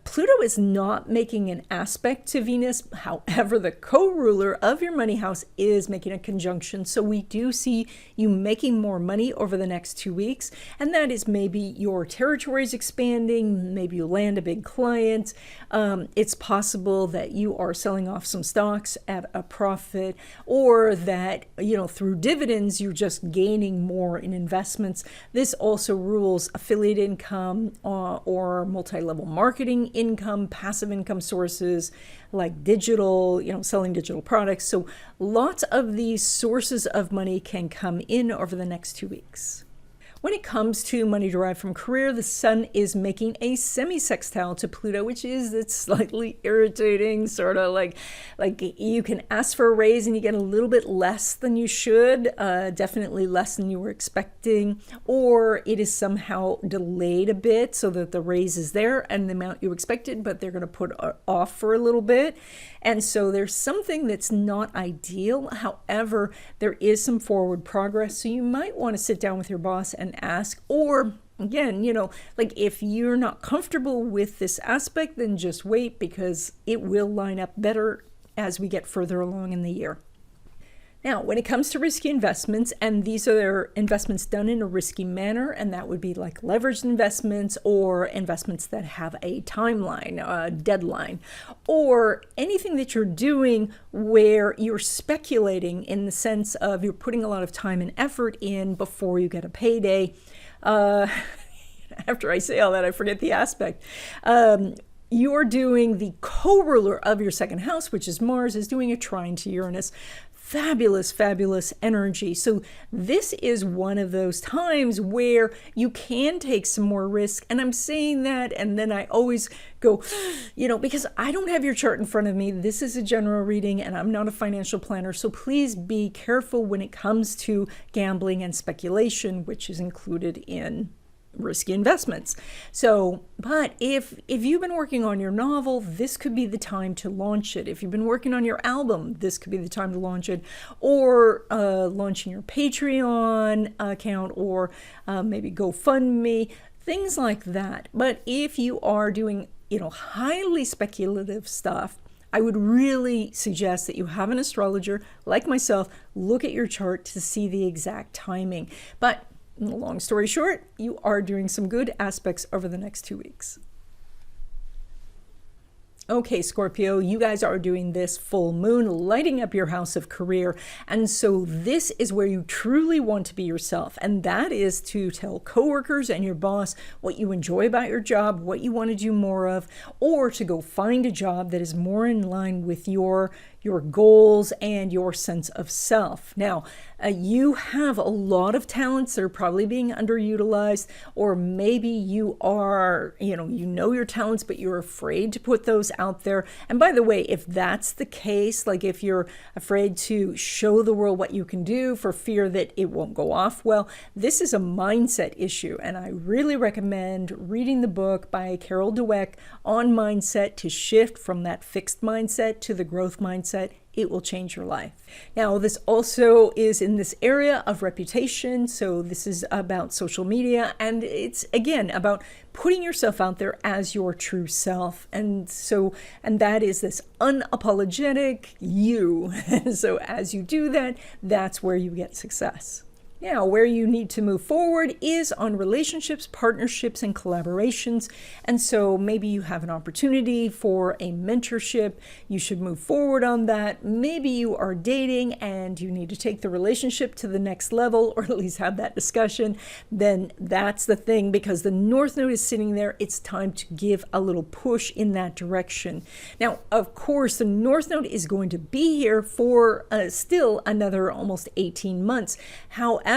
Pluto is not making an aspect to Venus. However, the co-ruler of your money house is making a conjunction. So we do see you making more money over the next 2 weeks. And that is maybe your territory is expanding. Maybe you land a big client. It's possible that you are selling off some stocks at a profit, or that, through dividends, you're just gaining more in investments. This also rules affiliate income or multi-level marketing income, passive income sources like digital, selling digital products. So lots of these sources of money can come in over the next 2 weeks. When it comes to money derived from career, the sun is making a semi-sextile to Pluto, which is it's slightly irritating, sort of like you can ask for a raise and you get a little bit less than you should, definitely less than you were expecting, or it is somehow delayed a bit so that the raise is there and the amount you expected, but they're going to put off for a little bit. And so there's something that's not ideal. However, there is some forward progress. So you might want to sit down with your boss and ask, or again, if you're not comfortable with this aspect, then just wait, because it will line up better as we get further along in the year. Now, when it comes to risky investments, and these are investments done in a risky manner, and that would be like leveraged investments or investments that have a timeline, a deadline, or anything that you're doing where you're speculating in the sense of you're putting a lot of time and effort in before you get a payday. After I say all that, I forget the aspect. You're doing the co-ruler of your second house, which is Mars, is doing a trine to Uranus. Fabulous, fabulous energy. So this is one of those times where you can take some more risk. And I'm saying that, and then I always go, because I don't have your chart in front of me. This is a general reading, and I'm not a financial planner. So please be careful when it comes to gambling and speculation, which is included in risky investments. So, but if you've been working on your novel, this could be the time to launch it. If you've been working on your album, this could be the time to launch it, or launching your Patreon account, or maybe GoFundMe, things like that. But if you are doing, highly speculative stuff, I would really suggest that you have an astrologer like myself look at your chart to see the exact timing. But long story short, you are doing some good aspects over the next 2 weeks. Okay, Scorpio, you guys are doing this full moon, lighting up your house of career. And so this is where you truly want to be yourself. And that is to tell coworkers and your boss what you enjoy about your job, what you want to do more of, or to go find a job that is more in line with your goals and your sense of self. Now, you have a lot of talents that are probably being underutilized, or maybe you are, you know your talents, but you're afraid to put those out there. And by the way, if that's the case, like if you're afraid to show the world what you can do for fear that it won't go off well, this is a mindset issue. And I really recommend reading the book by Carol Dweck on mindset to shift from that fixed mindset to the growth mindset. It will change your life. Now, this also is in this area of reputation. So this is about social media, and it's again about putting yourself out there as your true self. And that is this unapologetic you. So as you do that, that's where you get success. Now, where you need to move forward is on relationships, partnerships, and collaborations. And so maybe you have an opportunity for a mentorship. You should move forward on that. Maybe you are dating and you need to take the relationship to the next level, or at least have that discussion. Then that's the thing, because the North Node is sitting there. It's time to give a little push in that direction. Now, of course, the North Node is going to be here for still another almost 18 months. However,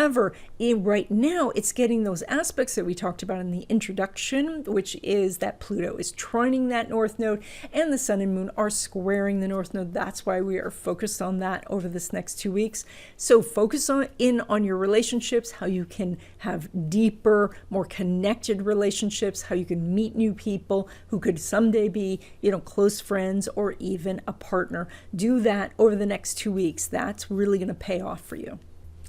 right now, it's getting those aspects that we talked about in the introduction, which is that Pluto is trining that North Node, and the Sun and Moon are squaring the North Node. That's why we are focused on that over this next 2 weeks. So focus on your relationships, how you can have deeper, more connected relationships, how you can meet new people who could someday be, close friends or even a partner. Do that over the next 2 weeks. That's really going to pay off for you.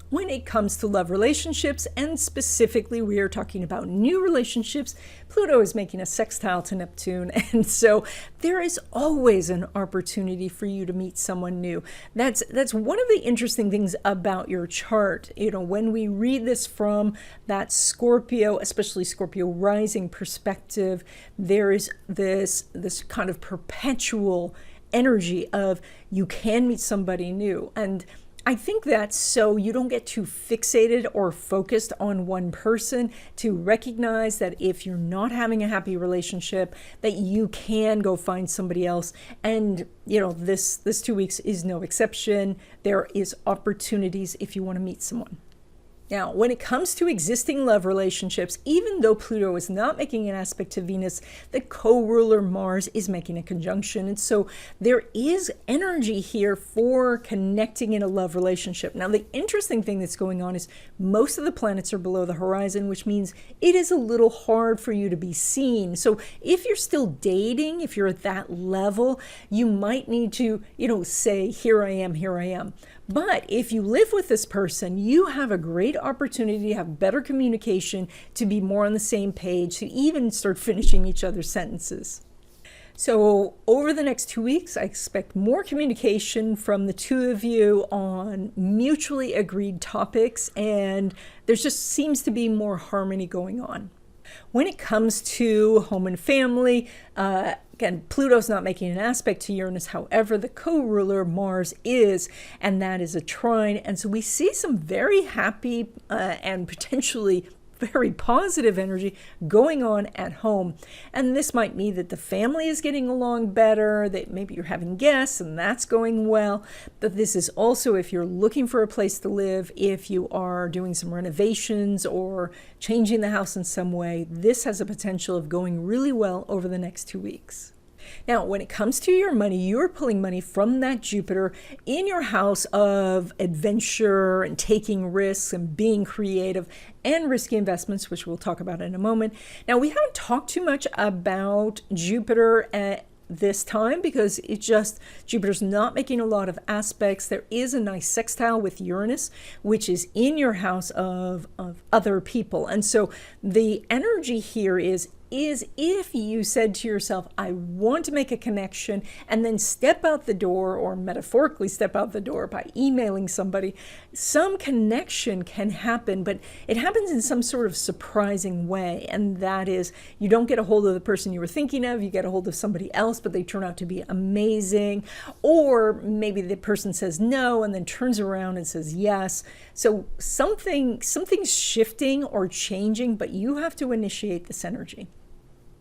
When it comes to love relationships, and specifically we are talking about new relationships, Pluto is making a sextile to Neptune, and so there is always an opportunity for you to meet someone new. That's one of the interesting things about your chart. When we read this from that Scorpio, especially Scorpio rising perspective, there is this kind of perpetual energy of you can meet somebody new. And I think that's so you don't get too fixated or focused on one person, to recognize that if you're not having a happy relationship, that you can go find somebody else. And, this 2 weeks is no exception. There is opportunities if you want to meet someone. Now, when it comes to existing love relationships, even though Pluto is not making an aspect to Venus, the co-ruler Mars is making a conjunction. And so there is energy here for connecting in a love relationship. Now, the interesting thing that's going on is most of the planets are below the horizon, which means it is a little hard for you to be seen. So if you're still dating, if you're at that level, you might need to, say, here I am, here I am. But if you live with this person, you have a great opportunity to have better communication, to be more on the same page, to even start finishing each other's sentences. So over the next 2 weeks, I expect more communication from the two of you on mutually agreed topics, and there just seems to be more harmony going on. When it comes to home and family, again, Pluto's not making an aspect to Uranus. However, the co-ruler Mars is, and that is a trine. And so we see some very happy and potentially very positive energy going on at home. And this might mean that the family is getting along better, that maybe you're having guests and that's going well. But this is also if you're looking for a place to live, if you are doing some renovations or changing the house in some way, this has a potential of going really well over the next 2 weeks. Now, when it comes to your money, you're pulling money from that Jupiter in your house of adventure and taking risks and being creative and risky investments, which we'll talk about in a moment. Now, we haven't talked too much about Jupiter at this time because Jupiter's not making a lot of aspects. There is a nice sextile with Uranus, which is in your house of other people. And so the energy here is if you said to yourself, I want to make a connection, and then step out the door, or metaphorically step out the door by emailing somebody, some connection can happen, but it happens in some sort of surprising way. And that is, you don't get a hold of the person you were thinking of, you get a hold of somebody else, but they turn out to be amazing. Or maybe the person says no and then turns around and says yes. So something's shifting or changing, but you have to initiate this energy.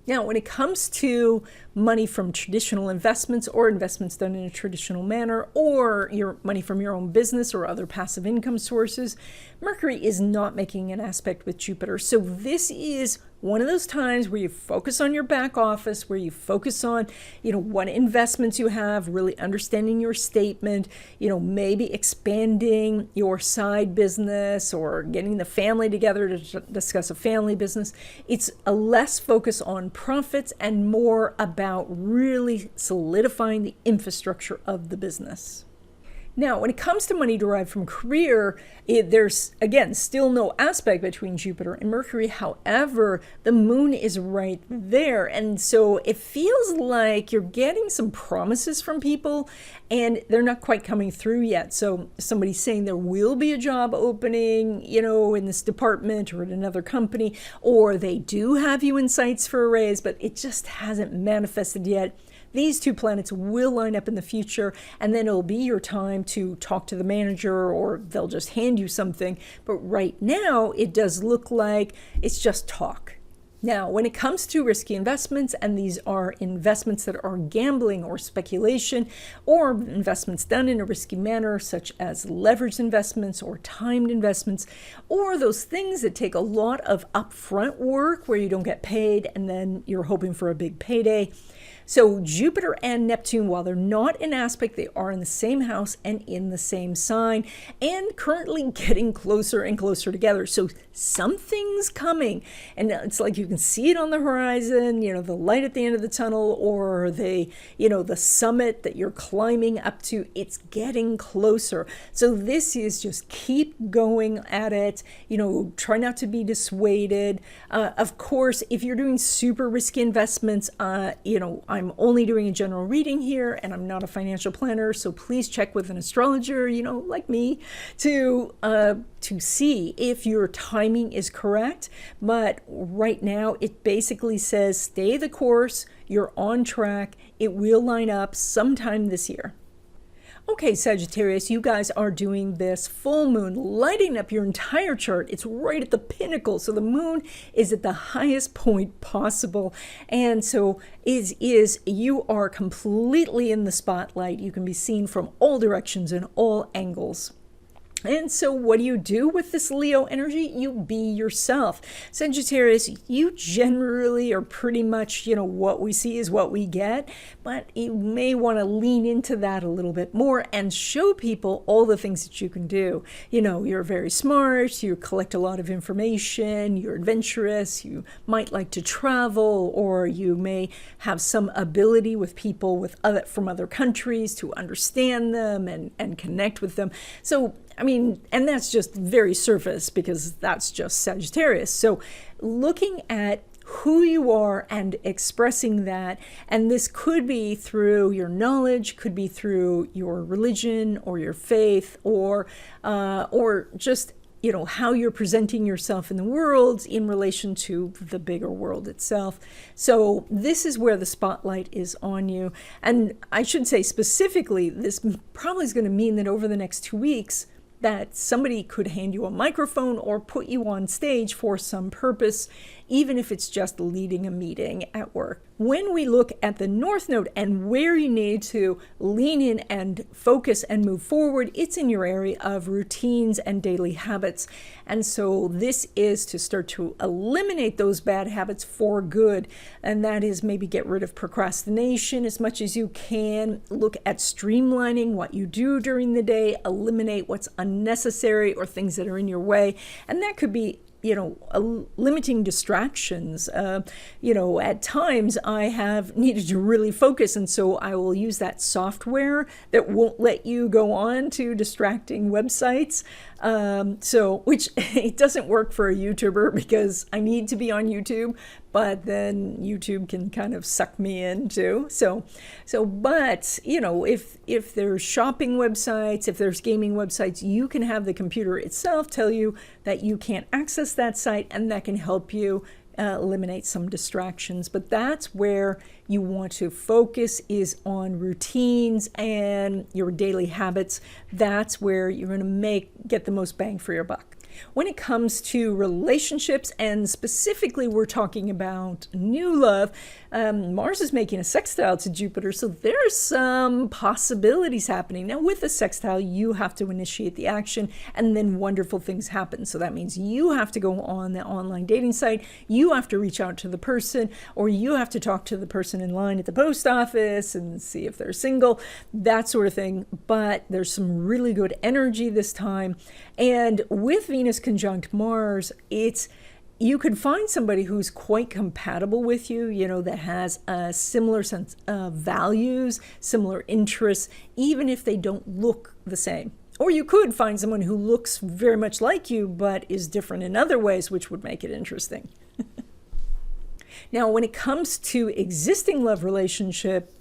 Now, when it comes to money from traditional investments or investments done in a traditional manner, or your money from your own business or other passive income sources, Mercury is not making an aspect with Jupiter. So this is one of those times where you focus on your back office, where you focus on, what investments you have, really understanding your statement, maybe expanding your side business or getting the family together to discuss a family business. It's a less focus on profits and more about really solidifying the infrastructure of the business. Now, when it comes to money derived from career, there's, again, still no aspect between Jupiter and Mercury. However, the moon is right there. And so it feels like you're getting some promises from people and they're not quite coming through yet. So somebody's saying there will be a job opening, in this department or in another company, or they do have you in sights for a raise, but it just hasn't manifested yet. These two planets will line up in the future, and then it'll be your time to talk to the manager, or they'll just hand you something. But right now, it does look like it's just talk. Now, when it comes to risky investments, and these are investments that are gambling or speculation, or investments done in a risky manner, such as leveraged investments or timed investments, or those things that take a lot of upfront work where you don't get paid and then you're hoping for a big payday. So Jupiter and Neptune, while they're not in aspect, they are in the same house and in the same sign, and currently getting closer and closer together. So something's coming, and it's like you can see it on the horizon, the light at the end of the tunnel, or the summit that you're climbing up to. It's getting closer. So this is just keep going at it. Try not to be dissuaded. Of course, if you're doing super risky investments, I'm only doing a general reading here, and I'm not a financial planner, so please check with an astrologer, like me, to see if your timing is correct. But right now, it basically says stay the course, you're on track, it will line up sometime this year. Okay, Sagittarius, you guys are doing this full moon, lighting up your entire chart. It's right at the pinnacle. So the moon is at the highest point possible. And so you are completely in the spotlight. You can be seen from all directions and all angles. And so what do you do with this Leo energy? You be yourself. Sagittarius, you generally are pretty much, what we see is what we get, but you may want to lean into that a little bit more and show people all the things that you can do. You're very smart, you collect a lot of information, you're adventurous, you might like to travel, or you may have some ability with people from other countries to understand them and connect with them. So and that's just very surface because that's just Sagittarius. So looking at who you are and expressing that, and this could be through your knowledge, could be through your religion or your faith, or just how you're presenting yourself in the world in relation to the bigger world itself. So this is where the spotlight is on you. And I should say specifically, this probably is going to mean that over the next 2 weeks, that somebody could hand you a microphone or put you on stage for some purpose, even if it's just leading a meeting at work. When we look at the North Node and where you need to lean in and focus and move forward, it's in your area of routines and daily habits. And so this is to start to eliminate those bad habits for good. And that is maybe get rid of procrastination as much as you can. Look at streamlining what you do during the day, eliminate what's unnecessary or things that are in your way. And that could be limiting distractions. At times I have needed to really focus, and so I will use that software that won't let you go on to distracting websites. Which it doesn't work for a YouTuber because I need to be on YouTube, but then YouTube can kind of suck me in too. But if there's shopping websites, if there's gaming websites, you can have the computer itself tell you that you can't access that site, and that can help you eliminate some distractions. But that's where you want to focus, is on routines and your daily habits. That's where you're going to get the most bang for your buck. When it comes to relationships, and specifically we're talking about new love, Mars is making a sextile to Jupiter, so there's some possibilities happening. Now with the sextile, you have to initiate the action, and then wonderful things happen. So that means you have to go on the online dating site, you have to reach out to the person, or you have to talk to the person in line at the post office and see if they're single, that sort of thing. But there's some really good energy this time. And with Venus conjunct Mars, it's you could find somebody who's quite compatible with you, that has a similar sense of values, similar interests, even if they don't look the same. Or you could find someone who looks very much like you, but is different in other ways, which would make it interesting. Now, when it comes to existing love relationship,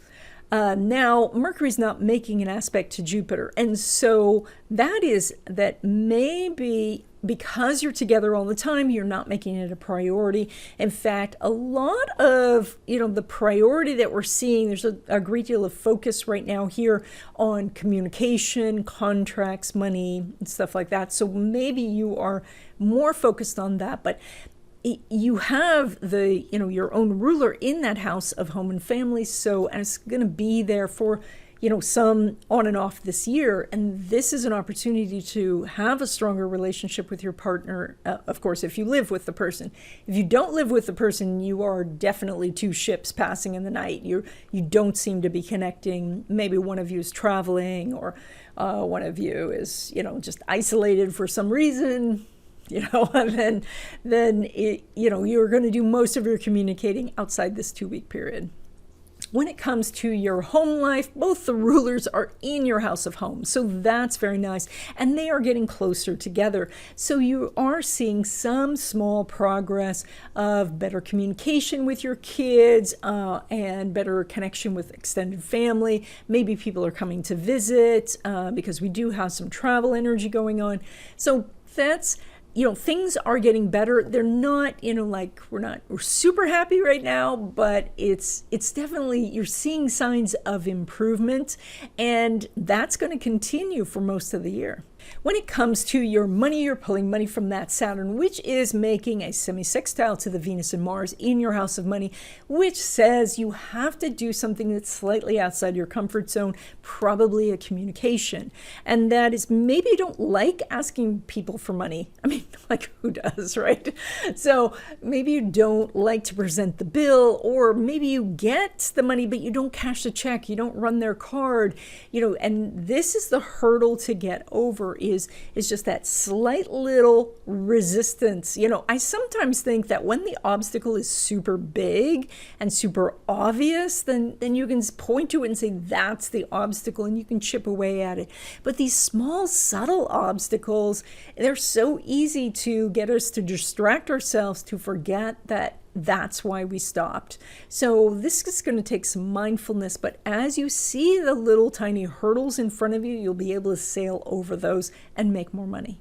now Mercury's not making an aspect to Jupiter. And so that maybe because you're together all the time, you're not making it a priority. In fact, a lot of, the priority that we're seeing, there's a great deal of focus right now here on communication, contracts, money, and stuff like that. So maybe you are more focused on that, but you have your own ruler in that house of home and family. So, and it's going to be there for, some on and off this year. And this is an opportunity to have a stronger relationship with your partner. Of course, if you live with the person. If you don't live with the person, you are definitely two ships passing in the night. You don't seem to be connecting. Maybe one of you is traveling, or one of you is, just isolated for some reason. And then you're going to do most of your communicating outside this 2-week period. When it comes to your home life, both the rulers are in your house of home. So that's very nice. And they are getting closer together. So you are seeing some small progress of better communication with your kids and better connection with extended family. Maybe people are coming to visit because we do have some travel energy going on. So that's... things are getting better. They're not, we're super happy right now, but it's definitely, you're seeing signs of improvement, and that's going to continue for most of the year. When it comes to your money, you're pulling money from that Saturn, which is making a semi-sextile to the Venus and Mars in your house of money, which says you have to do something that's slightly outside your comfort zone, probably a communication. And that is, maybe you don't like asking people for money. I mean, who does, right? So maybe you don't like to present the bill, or maybe you get the money, but you don't cash the check, you don't run their card, and this is the hurdle to get over. Is just that slight little resistance. I sometimes think that when the obstacle is super big and super obvious, then you can point to it and say that's the obstacle, and you can chip away at it. But these small, subtle obstacles, they're so easy to get us to distract ourselves, to forget that that's why we stopped. So this is going to take some mindfulness, but as you see the little tiny hurdles in front of you, you'll be able to sail over those and make more money.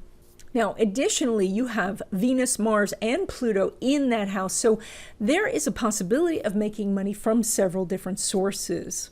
Now, additionally, you have Venus, Mars, and Pluto in that house. So there is a possibility of making money from several different sources.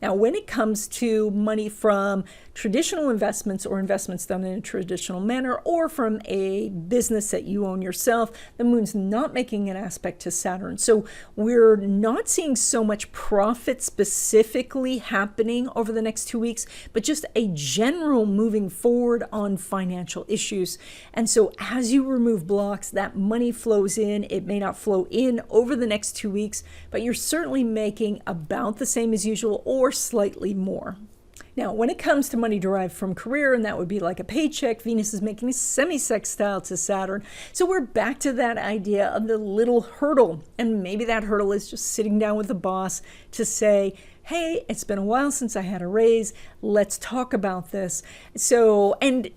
Now, when it comes to money from traditional investments or investments done in a traditional manner, or from a business that you own yourself, the moon's not making an aspect to Saturn. So we're not seeing so much profit specifically happening over the next 2 weeks, but just a general moving forward on financial issues. And so as you remove blocks, that money flows in. It may not flow in over the next 2 weeks, but you're certainly making about the same as usual or slightly more. Now, when it comes to money derived from career, and that would be like a paycheck, Venus is making a semi-sextile to Saturn. So we're back to that idea of the little hurdle. And maybe that hurdle is just sitting down with the boss to say, hey, it's been a while since I had a raise. Let's talk about this. So, and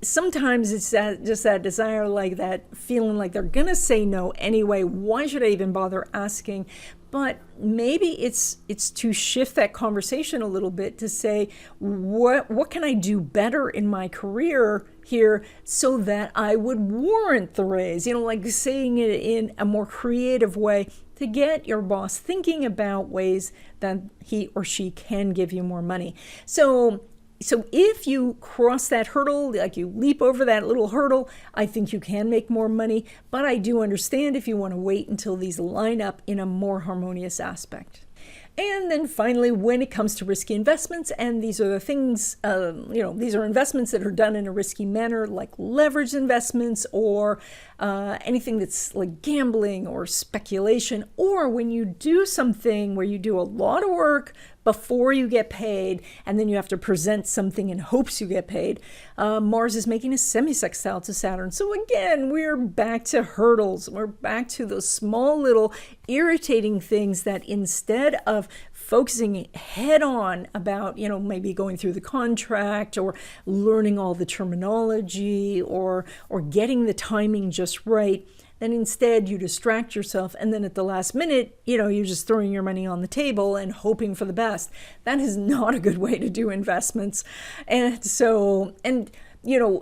sometimes it's just that desire, like that feeling like they're going to say no anyway. Why should I even bother asking? But maybe it's to shift that conversation a little bit to say, what can I do better in my career here so that I would warrant the raise? Like saying it in a more creative way to get your boss thinking about ways that he or she can give you more money. So if you cross that hurdle, like you leap over that little hurdle, I think you can make more money. But I do understand if you want to wait until these line up in a more harmonious aspect. And then finally, when it comes to risky investments, and these are the things, these are investments that are done in a risky manner, like leveraged investments or anything that's like gambling or speculation, or when you do something where you do a lot of work, before you get paid, and then you have to present something in hopes you get paid. Mars is making a semi-sextile to Saturn. So again, we're back to hurdles. We're back to those small little irritating things that instead of focusing head on about, maybe going through the contract or learning all the terminology or getting the timing just right, then instead you distract yourself, and then at the last minute, you're just throwing your money on the table and hoping for the best. That is not a good way to do investments. And so,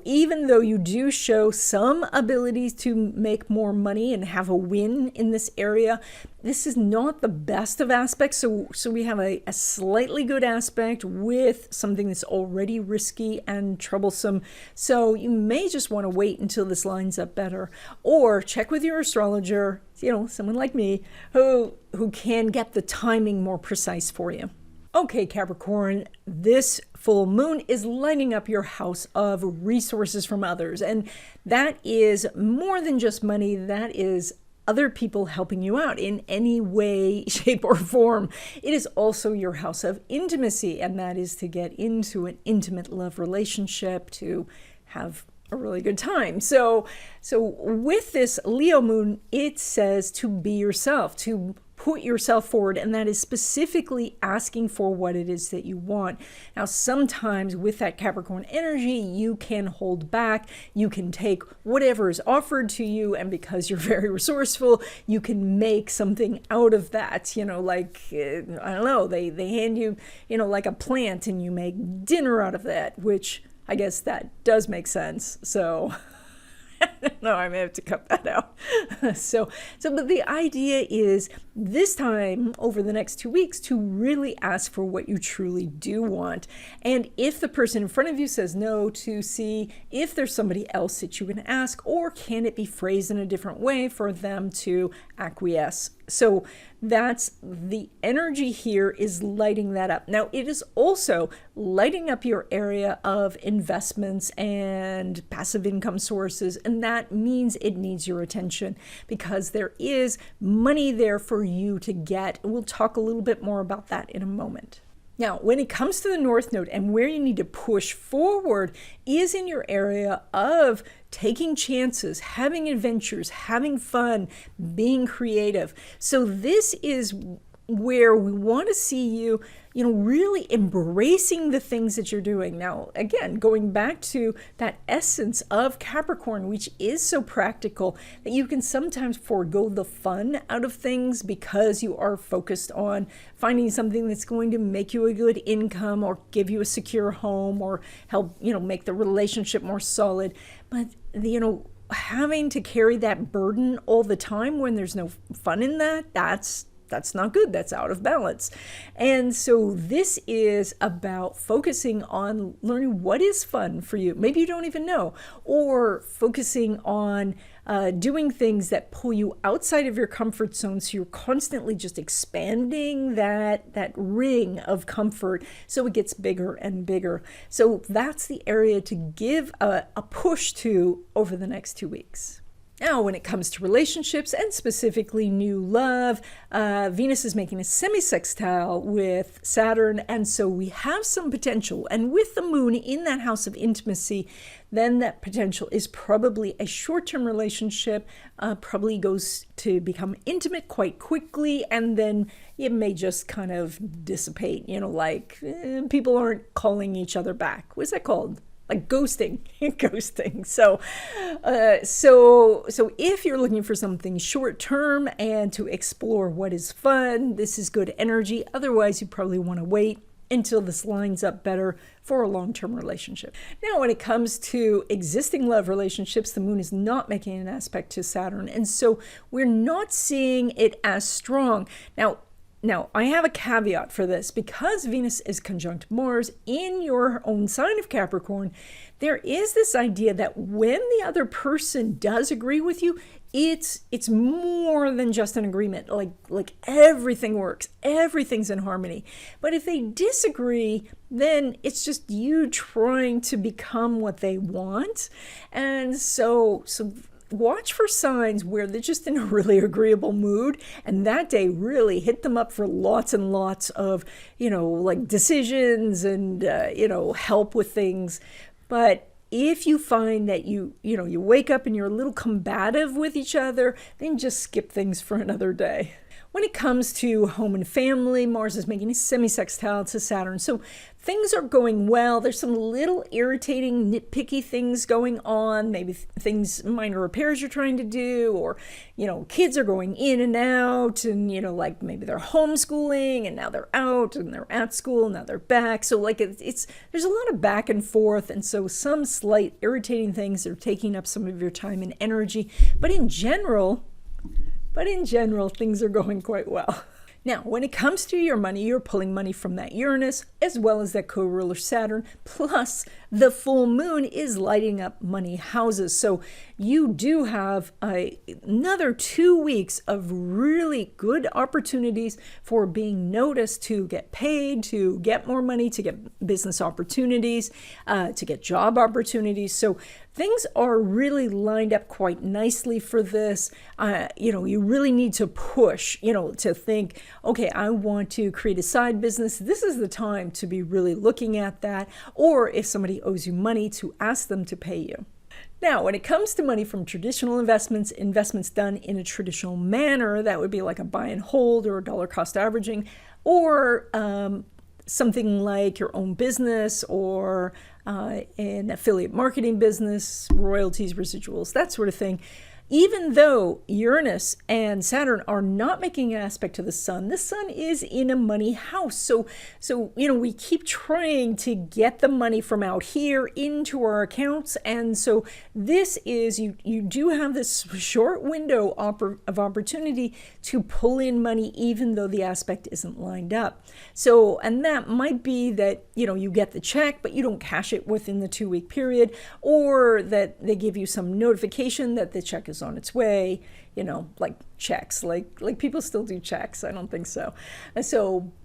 even though you do show some abilities to make more money and have a win in this area, this is not the best of aspects. So we have a slightly good aspect with something that's already risky and troublesome. So you may just want to wait until this lines up better, or check with your astrologer, someone like me, who can get the timing more precise for you. Okay, Capricorn, this full moon is lighting up your house of resources from others. And that is more than just money. That is other people helping you out in any way, shape, or form. It is also your house of intimacy, and that is to get into an intimate love relationship, to have a really good time. So with this Leo moon, it says to be yourself, to put yourself forward, and that is specifically asking for what it is that you want. Now, sometimes with that Capricorn energy, you can hold back, you can take whatever is offered to you, and because you're very resourceful, you can make something out of that. I don't know, they hand you, like a plant, and you make dinner out of that, which I guess that does make sense. So no, I may have to cut that out. But the idea is this time over the next 2 weeks to really ask for what you truly do want. And if the person in front of you says no, to see if there's somebody else that you can ask, or can it be phrased in a different way for them to acquiesce. So that's the energy here, is lighting that up. Now, it is also lighting up your area of investments and passive income sources, and that means it needs your attention because there is money there for you to get. We'll talk a little bit more about that in a moment. Now, when it comes to the North Node and where you need to push forward is in your area of taking chances, having adventures, having fun, being creative. So this is where we want to see you, really embracing the things that you're doing. Now, again, going back to that essence of Capricorn, which is so practical that you can sometimes forego the fun out of things because you are focused on finding something that's going to make you a good income or give you a secure home or help, make the relationship more solid. But, having to carry that burden all the time when there's no fun in that's not good. That's out of balance. And so this is about focusing on learning what is fun for you. Maybe you don't even know, or focusing on doing things that pull you outside of your comfort zone. So you're constantly just expanding that ring of comfort so it gets bigger and bigger. So that's the area to give a push to over the next 2 weeks. Now, when it comes to relationships and specifically new love, Venus is making a semi-sextile with Saturn, and so we have some potential. And with the moon in that house of intimacy, then that potential is probably a short-term relationship, probably goes to become intimate quite quickly, and then it may just kind of dissipate, people aren't calling each other back. What's that called? Like ghosting. So if you're looking for something short term and to explore what is fun, this is good energy. Otherwise, you probably want to wait until this lines up better for a long-term relationship. Now, when it comes to existing love relationships, the moon is not making an aspect to Saturn, and so we're not seeing it as strong. Now, I have a caveat for this. Because Venus is conjunct Mars in your own sign of Capricorn, there is this idea that when the other person does agree with you, it's more than just an agreement. Like everything works, everything's in harmony. But if they disagree, then it's just you trying to become what they want. And so watch for signs where they're just in a really agreeable mood, and that day really hit them up for lots and lots of, like decisions and, help with things. But if you find that you wake up and you're a little combative with each other, then just skip things for another day. When it comes to home and family, Mars is making a semi-sextile to Saturn. So things are going well. There's some little irritating, nitpicky things going on. Maybe things, minor repairs you're trying to do, or, kids are going in and out, and, like maybe they're homeschooling and now they're out, and they're at school, now they're back. So like there's a lot of back and forth. And so some slight irritating things are taking up some of your time and energy. But in general, things are going quite well. Now, when it comes to your money, you're pulling money from that Uranus as well as that co-ruler Saturn, plus the full moon is lighting up money houses. So you do have another 2 weeks of really good opportunities for being noticed, to get paid, to get more money, to get business opportunities, to get job opportunities. So things are really lined up quite nicely for this. You really need to push, to think, okay, I want to create a side business. This is the time to be really looking at that. Or if somebody owes you money, to ask them to pay you. Now, when it comes to money from traditional investments done in a traditional manner, that would be like a buy and hold or dollar cost averaging, or something like your own business, or an affiliate marketing business, royalties, residuals, that sort of thing. Even though Uranus and Saturn are not making an aspect to the sun is in a money house. So we keep trying to get the money from out here into our accounts. And so this is, you do have this short window of opportunity to pull in money, even though the aspect isn't lined up. So, and that might be that, you get the check, but you don't cash it within the 2 week period, or that they give you some notification that the check is on its way, like checks, like people still do checks. I don't think so.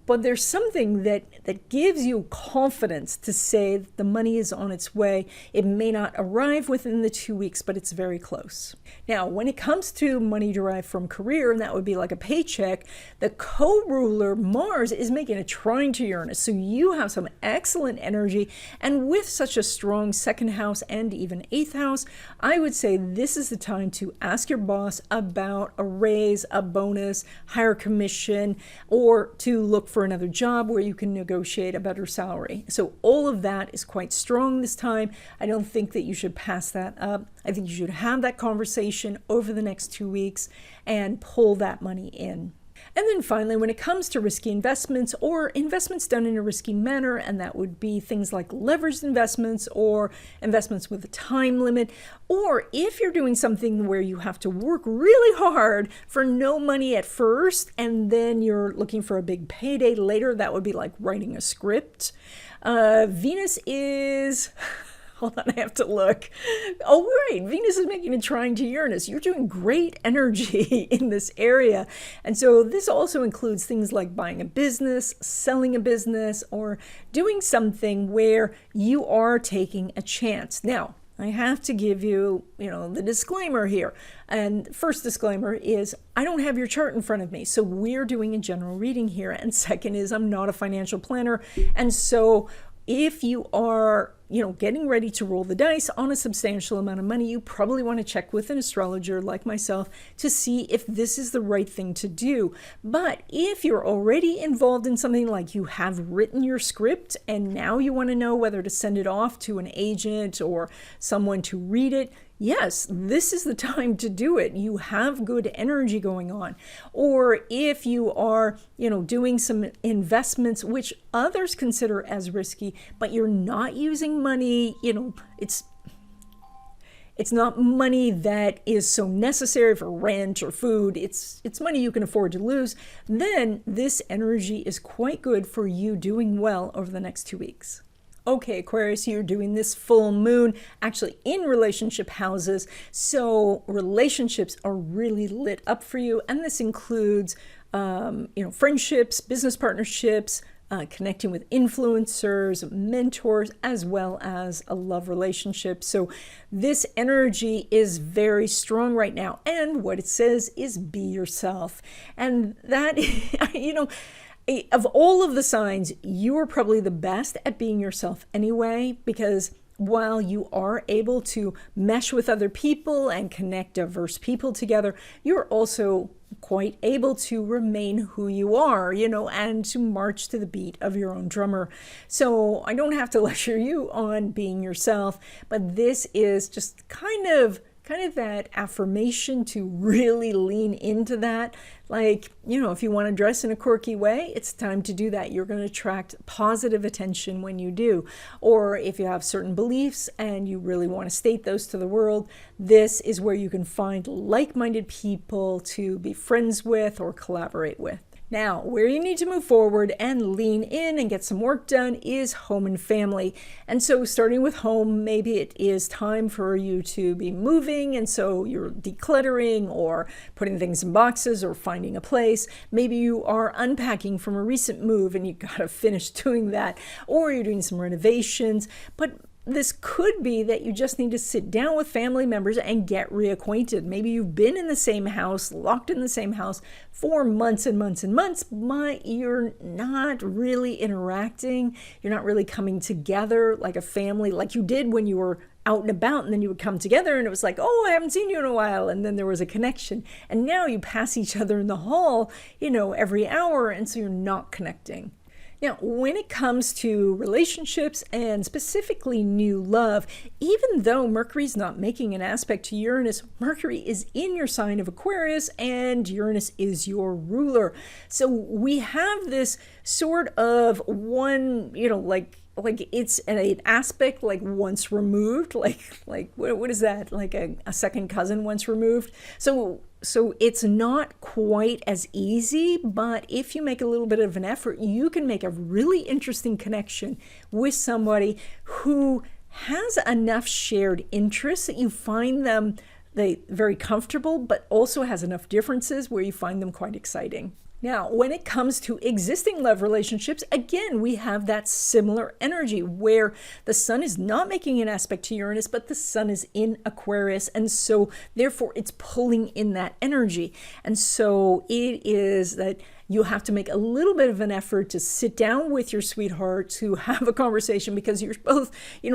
But there's something that gives you confidence to say that the money is on its way. It may not arrive within the 2 weeks, but it's very close. Now, when it comes to money derived from career, and that would be like a paycheck, the co-ruler Mars is making a trine to Uranus. So you have some excellent energy. And with such a strong second house and even eighth house, I would say this is the time to ask your boss about a raise, a bonus, higher commission, or to look for another job where you can negotiate a better salary. So all of that is quite strong this time. I don't think that you should pass that up. I think you should have that conversation over the next 2 weeks and pull that money in. And then finally, when it comes to risky investments or investments done in a risky manner, and that would be things like leveraged investments or investments with a time limit, or if you're doing something where you have to work really hard for no money at first, and then you're looking for a big payday later, that would be like writing a script. Venus is... Hold on, I have to look. Oh, right. Venus is making a trine to Uranus. You're doing great energy in this area. And so this also includes things like buying a business, selling a business, or doing something where you are taking a chance. Now, I have to give you, the disclaimer here. And first disclaimer is I don't have your chart in front of me. So we're doing a general reading here. And second is I'm not a financial planner. And so if you are, getting ready to roll the dice on a substantial amount of money, you probably want to check with an astrologer like myself to see if this is the right thing to do. But if you're already involved in something, like you have written your script and now you want to know whether to send it off to an agent or someone to read it, yes, this is the time to do it. You have good energy going on. Or if you are, doing some investments which others consider as risky, but you're not using money, it's not money that is so necessary for rent or food. It's money you can afford to lose. Then this energy is quite good for you doing well over the next 2 weeks. Okay, Aquarius, you're doing this full moon actually in relationship houses. So relationships are really lit up for you. And this includes, friendships, business partnerships, connecting with influencers, mentors, as well as a love relationship. So this energy is very strong right now. And what it says is be yourself. And that, of all of the signs, you are probably the best at being yourself anyway, because while you are able to mesh with other people and connect diverse people together, you're also quite able to remain who you are, and to march to the beat of your own drummer. So I don't have to lecture you on being yourself, but this is just kind of that affirmation to really lean into that. Like, if you want to dress in a quirky way, it's time to do that. You're going to attract positive attention when you do. Or if you have certain beliefs and you really want to state those to the world, this is where you can find like-minded people to be friends with or collaborate with. Now, where you need to move forward and lean in and get some work done is home and family. And so starting with home, maybe it is time for you to be moving. And so you're decluttering or putting things in boxes or finding a place. Maybe you are unpacking from a recent move and you got to finish doing that, or you're doing some renovations. But this could be that you just need to sit down with family members and get reacquainted. Maybe you've been in the same house, locked in the same house for months and months and months, but you're not really interacting. You're not really coming together like a family, like you did when you were out and about, and then you would come together and it was like, oh, I haven't seen you in a while. And then there was a connection. And now you pass each other in the hall, every hour. And so you're not connecting. Now, when it comes to relationships and specifically new love, even though Mercury's not making an aspect to Uranus, Mercury is in your sign of Aquarius and Uranus is your ruler. So we have this sort of one, like it's an aspect like once removed, like what is that? Like a second cousin once removed. So it's not quite as easy, but if you make a little bit of an effort, you can make a really interesting connection with somebody who has enough shared interests that you find them very comfortable, but also has enough differences where you find them quite exciting. Now, when it comes to existing love relationships, again, we have that similar energy where the sun is not making an aspect to Uranus, but the sun is in Aquarius. And so therefore it's pulling in that energy. And so it is that you have to make a little bit of an effort to sit down with your sweetheart to have a conversation, because you're both,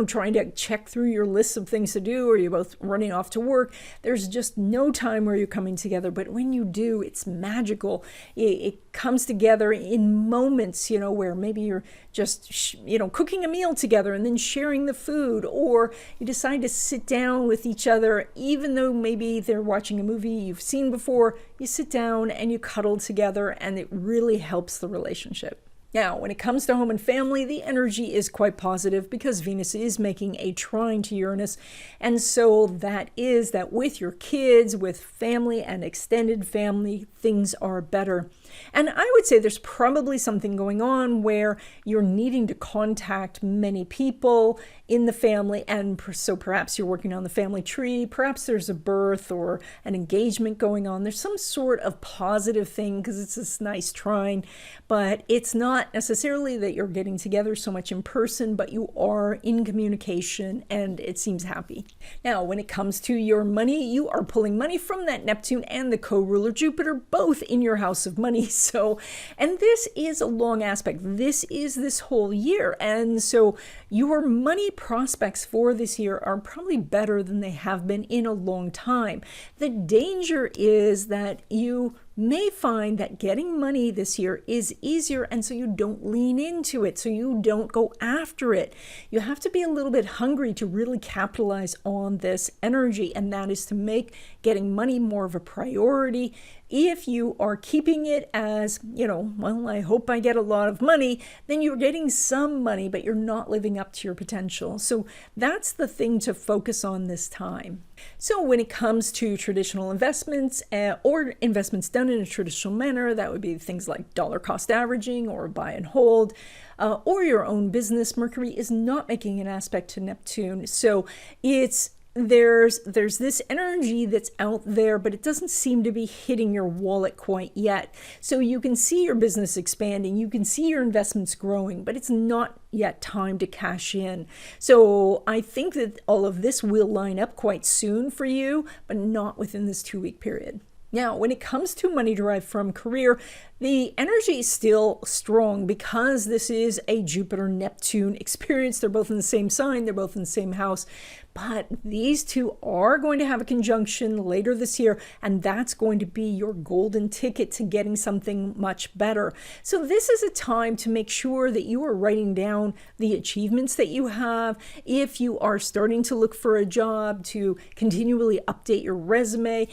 trying to check through your lists of things to do, or you're both running off to work. There's just no time where you're coming together. But when you do, it's magical. It comes together in moments, where maybe you're just, cooking a meal together and then sharing the food, or you decide to sit down with each other, even though maybe they're watching a movie you've seen before. You sit down and you cuddle together, and it really helps the relationship. Now, when it comes to home and family, the energy is quite positive because Venus is making a trine to Uranus. And so that is that with your kids, with family and extended family, things are better. And I would say there's probably something going on where you're needing to contact many people in the family. And so perhaps you're working on the family tree. Perhaps there's a birth or an engagement going on. There's some sort of positive thing because it's this nice trine. But it's not necessarily that you're getting together so much in person, but you are in communication and it seems happy. Now, when it comes to your money, you are pulling money from that Neptune and the co-ruler Jupiter, both in your house of money. So, and this is a long aspect. This is this whole year. And so your money prospects for this year are probably better than they have been in a long time. The danger is that you may find that getting money this year is easier, and so you don't lean into it, so you don't go after it. You have to be a little bit hungry to really capitalize on this energy, and that is to make getting money more of a priority. If you are keeping it as, well, I hope I get a lot of money, then you're getting some money, but you're not living up to your potential. So that's the thing to focus on this time. So when it comes to traditional investments or investments done in a traditional manner, that would be things like dollar cost averaging or buy and hold, or your own business. Mercury is not making an aspect to Neptune. So it's there's this energy that's out there, but it doesn't seem to be hitting your wallet quite yet. So you can see your business expanding, you can see your investments growing, but it's not yet time to cash in. So I think that all of this will line up quite soon for you, but not within this 2-week period. Now, when it comes to money derived from career, the energy is still strong because this is a Jupiter-Neptune experience. They're both in the same sign, they're both in the same house, but these two are going to have a conjunction later this year, and that's going to be your golden ticket to getting something much better. So this is a time to make sure that you are writing down the achievements that you have. If you are starting to look for a job, to continually update your resume,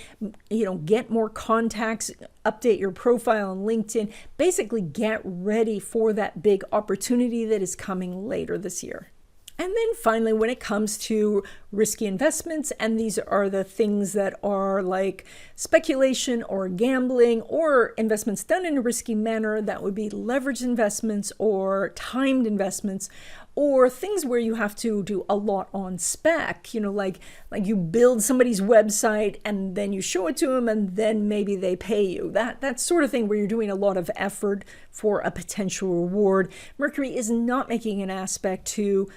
get more contacts, update your profile on LinkedIn, basically get ready for that big opportunity that is coming later this year. And then finally, when it comes to risky investments, and these are the things that are like speculation or gambling or investments done in a risky manner, that would be leveraged investments or timed investments, or things where you have to do a lot on spec, like you build somebody's website and then you show it to them and then maybe they pay you. That sort of thing where you're doing a lot of effort for a potential reward. Mercury is not making an aspect to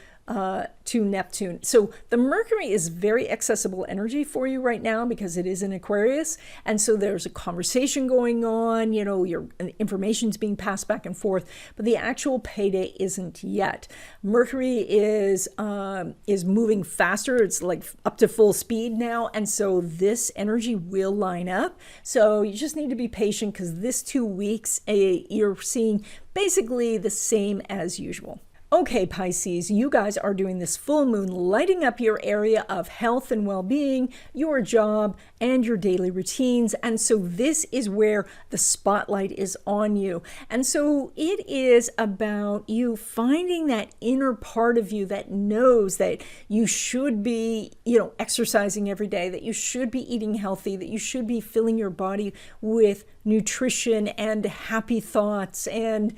Neptune. So the Mercury is very accessible energy for you right now because it is in Aquarius. And so there's a conversation going on, your information's being passed back and forth, but the actual payday isn't yet. Mercury is moving faster. It's like up to full speed now. And so this energy will line up. So you just need to be patient because this 2 weeks, you're seeing basically the same as usual. Okay, Pisces, you guys are doing this full moon, lighting up your area of health and well-being, your job, and your daily routines. And so this is where the spotlight is on you. And so it is about you finding that inner part of you that knows that you should be, exercising every day, that you should be eating healthy, that you should be filling your body with nutrition and happy thoughts and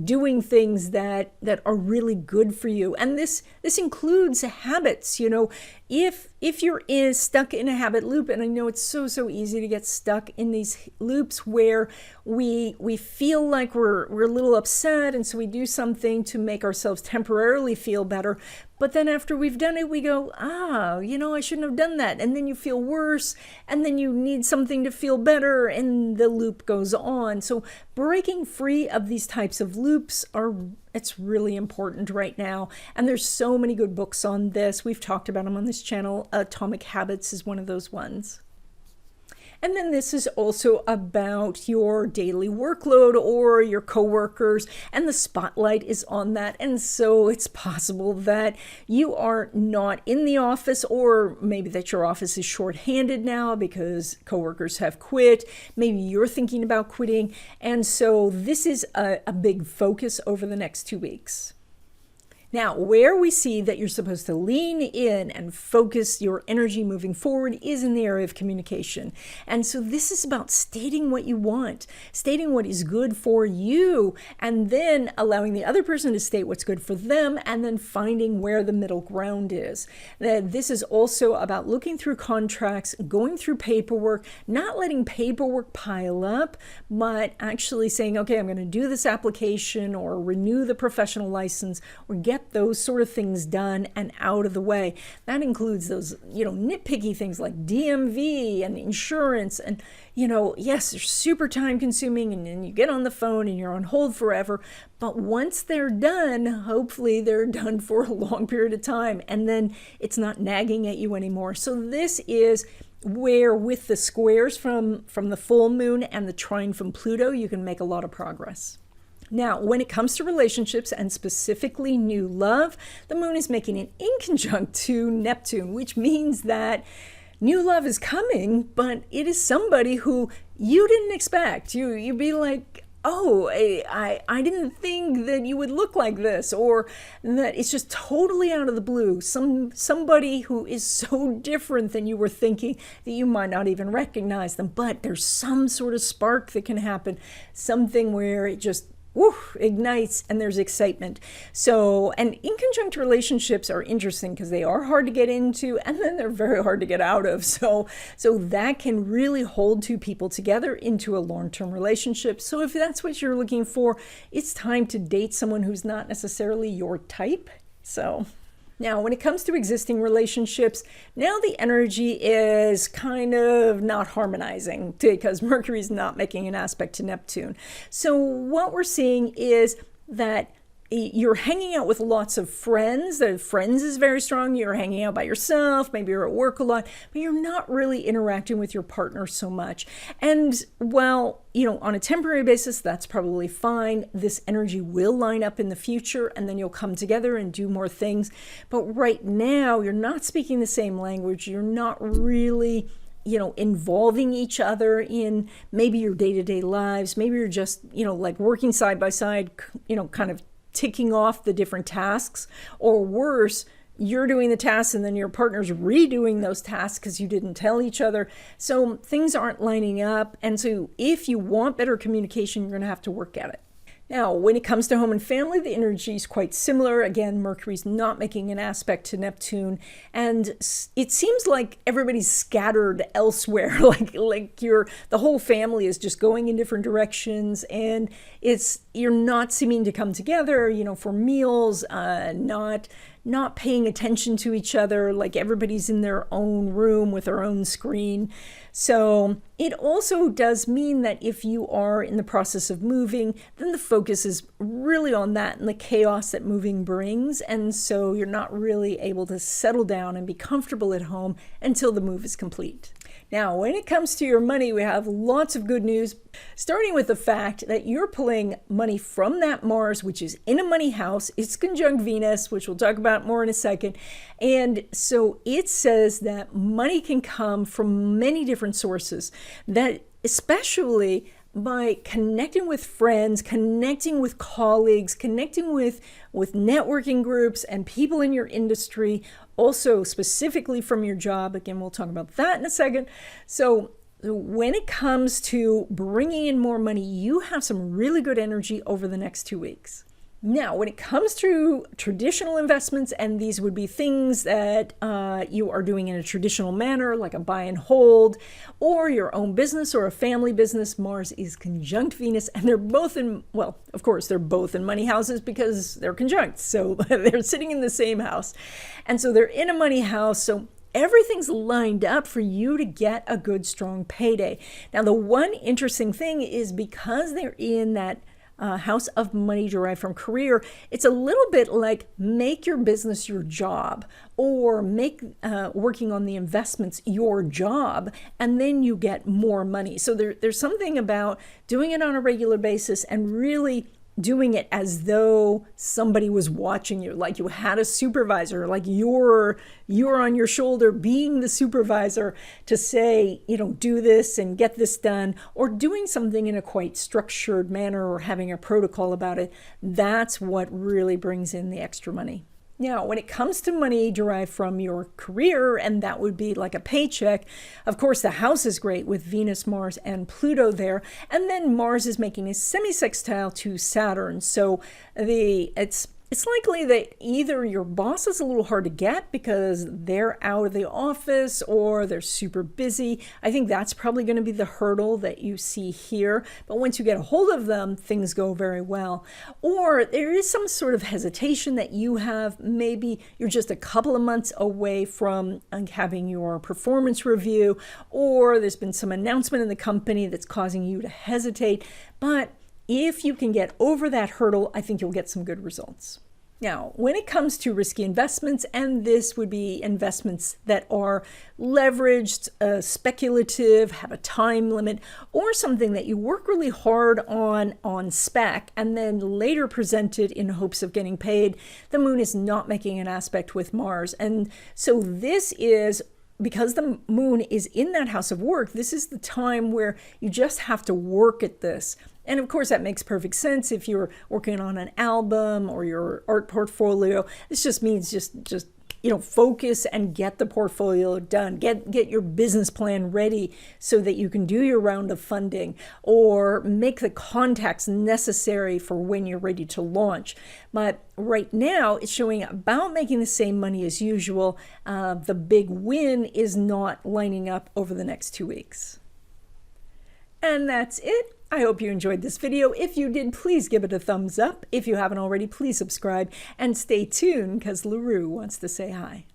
doing things that are really good for you. And this includes habits. If you're stuck in a habit loop, and I know it's so easy to get stuck in these loops where we feel like we're a little upset, and so we do something to make ourselves temporarily feel better. But then after we've done it, we go, I shouldn't have done that. And then you feel worse, and then you need something to feel better, and the loop goes on. So breaking free of these types of loops it's really important right now. And there's so many good books on this. We've talked about them on this channel. Atomic Habits is one of those ones. And then this is also about your daily workload or your coworkers, and the spotlight is on that. And so it's possible that you are not in the office, or maybe that your office is shorthanded now because coworkers have quit. Maybe you're thinking about quitting. And so this is a big focus over the next 2 weeks. Now, where we see that you're supposed to lean in and focus your energy moving forward is in the area of communication. And so this is about stating what you want, stating what is good for you, and then allowing the other person to state what's good for them, and then finding where the middle ground is. This is also about looking through contracts, going through paperwork, not letting paperwork pile up, but actually saying, okay, I'm going to do this application or renew the professional license or get those sort of things done and out of the way. That includes those, nitpicky things like DMV and insurance. And, yes, they're super time consuming, and then you get on the phone and you're on hold forever. But once they're done, hopefully they're done for a long period of time, and then it's not nagging at you anymore. So this is where, with the squares from the full moon and the trine from Pluto, you can make a lot of progress. Now, when it comes to relationships, and specifically new love, the moon is making an inconjunct to Neptune, which means that new love is coming, but it is somebody who you didn't expect. You'd be like, oh, I didn't think that you would look like this, or that it's just totally out of the blue. Somebody who is so different than you were thinking that you might not even recognize them, but there's some sort of spark that can happen, something where it just ignites, and there's excitement. So, and inconjunct relationships are interesting because they are hard to get into, and then they're very hard to get out of. So that can really hold two people together into a long-term relationship. So if that's what you're looking for, it's time to date someone who's not necessarily your type. So now, when it comes to existing relationships, now the energy is kind of not harmonizing because Mercury's not making an aspect to Neptune. So what we're seeing is that you're hanging out with lots of friends. The friends is very strong. You're hanging out by yourself. Maybe you're at work a lot, but you're not really interacting with your partner so much. And while, on a temporary basis, that's probably fine. This energy will line up in the future, and then you'll come together and do more things. But right now, you're not speaking the same language. You're not really involving each other in maybe your day-to-day lives. Maybe you're just, like working side by side, kind of ticking off the different tasks, or worse, you're doing the tasks and then your partner's redoing those tasks because you didn't tell each other. So things aren't lining up. And so if you want better communication, you're going to have to work at it. Now, when it comes to home and family, the energy is quite similar. Again, Mercury's not making an aspect to Neptune, and it seems like everybody's scattered elsewhere. The whole family is just going in different directions, and you're not seeming to come together, for meals, not paying attention to each other, like everybody's in their own room with their own screen. So it also does mean that if you are in the process of moving, then the focus is really on that and the chaos that moving brings. And so you're not really able to settle down and be comfortable at home until the move is complete. Now, when it comes to your money, we have lots of good news, starting with the fact that you're pulling money from that Mars, which is in a money house. It's conjunct Venus, which we'll talk about more in a second. And so it says that money can come from many different sources, that especially by connecting with friends, connecting with colleagues, connecting with networking groups and people in your industry, also specifically from your job. Again, we'll talk about that in a second. So when it comes to bringing in more money, you have some really good energy over the next 2 weeks. Now, when it comes to traditional investments, and these would be things that you are doing in a traditional manner, like a buy and hold, or your own business or a family business, Mars is conjunct Venus, and they're both of course, they're both in money houses because they're conjunct. So they're sitting in the same house. And so they're in a money house. So everything's lined up for you to get a good, strong payday. Now, the one interesting thing is because they're in that house of money derived from career, it's a little bit like make your business your job, or make working on the investments your job, and then you get more money. So there's something about doing it on a regular basis and really doing it as though somebody was watching you, like you had a supervisor, like you're on your shoulder being the supervisor to say, do this and get this done, or doing something in a quite structured manner or having a protocol about it. That's what really brings in the extra money. Now, when it comes to money derived from your career, and that would be like a paycheck, of course, the house is great with Venus, Mars, and Pluto there. And then Mars is making a semi-sextile to Saturn. So it's likely that either your boss is a little hard to get because they're out of the office or they're super busy. I think that's probably going to be the hurdle that you see here. But once you get a hold of them, things go very well. Or there is some sort of hesitation that you have. Maybe you're just a couple of months away from having your performance review, or there's been some announcement in the company that's causing you to hesitate. But if you can get over that hurdle, I think you'll get some good results. Now, when it comes to risky investments, and this would be investments that are leveraged, speculative, have a time limit, or something that you work really hard on spec and then later presented in hopes of getting paid, the moon is not making an aspect with Mars. And so this is, because the moon is in that house of work, this is the time where you just have to work at this. And of course, that makes perfect sense if you're working on an album or your art portfolio. This just means just focus and get the portfolio done. Get your business plan ready so that you can do your round of funding or make the contacts necessary for when you're ready to launch. But right now, it's showing about making the same money as usual. The big win is not lining up over the next 2 weeks. And that's it. I hope you enjoyed this video. If you did, please give it a thumbs up. If you haven't already, please subscribe and stay tuned because LaRue wants to say hi.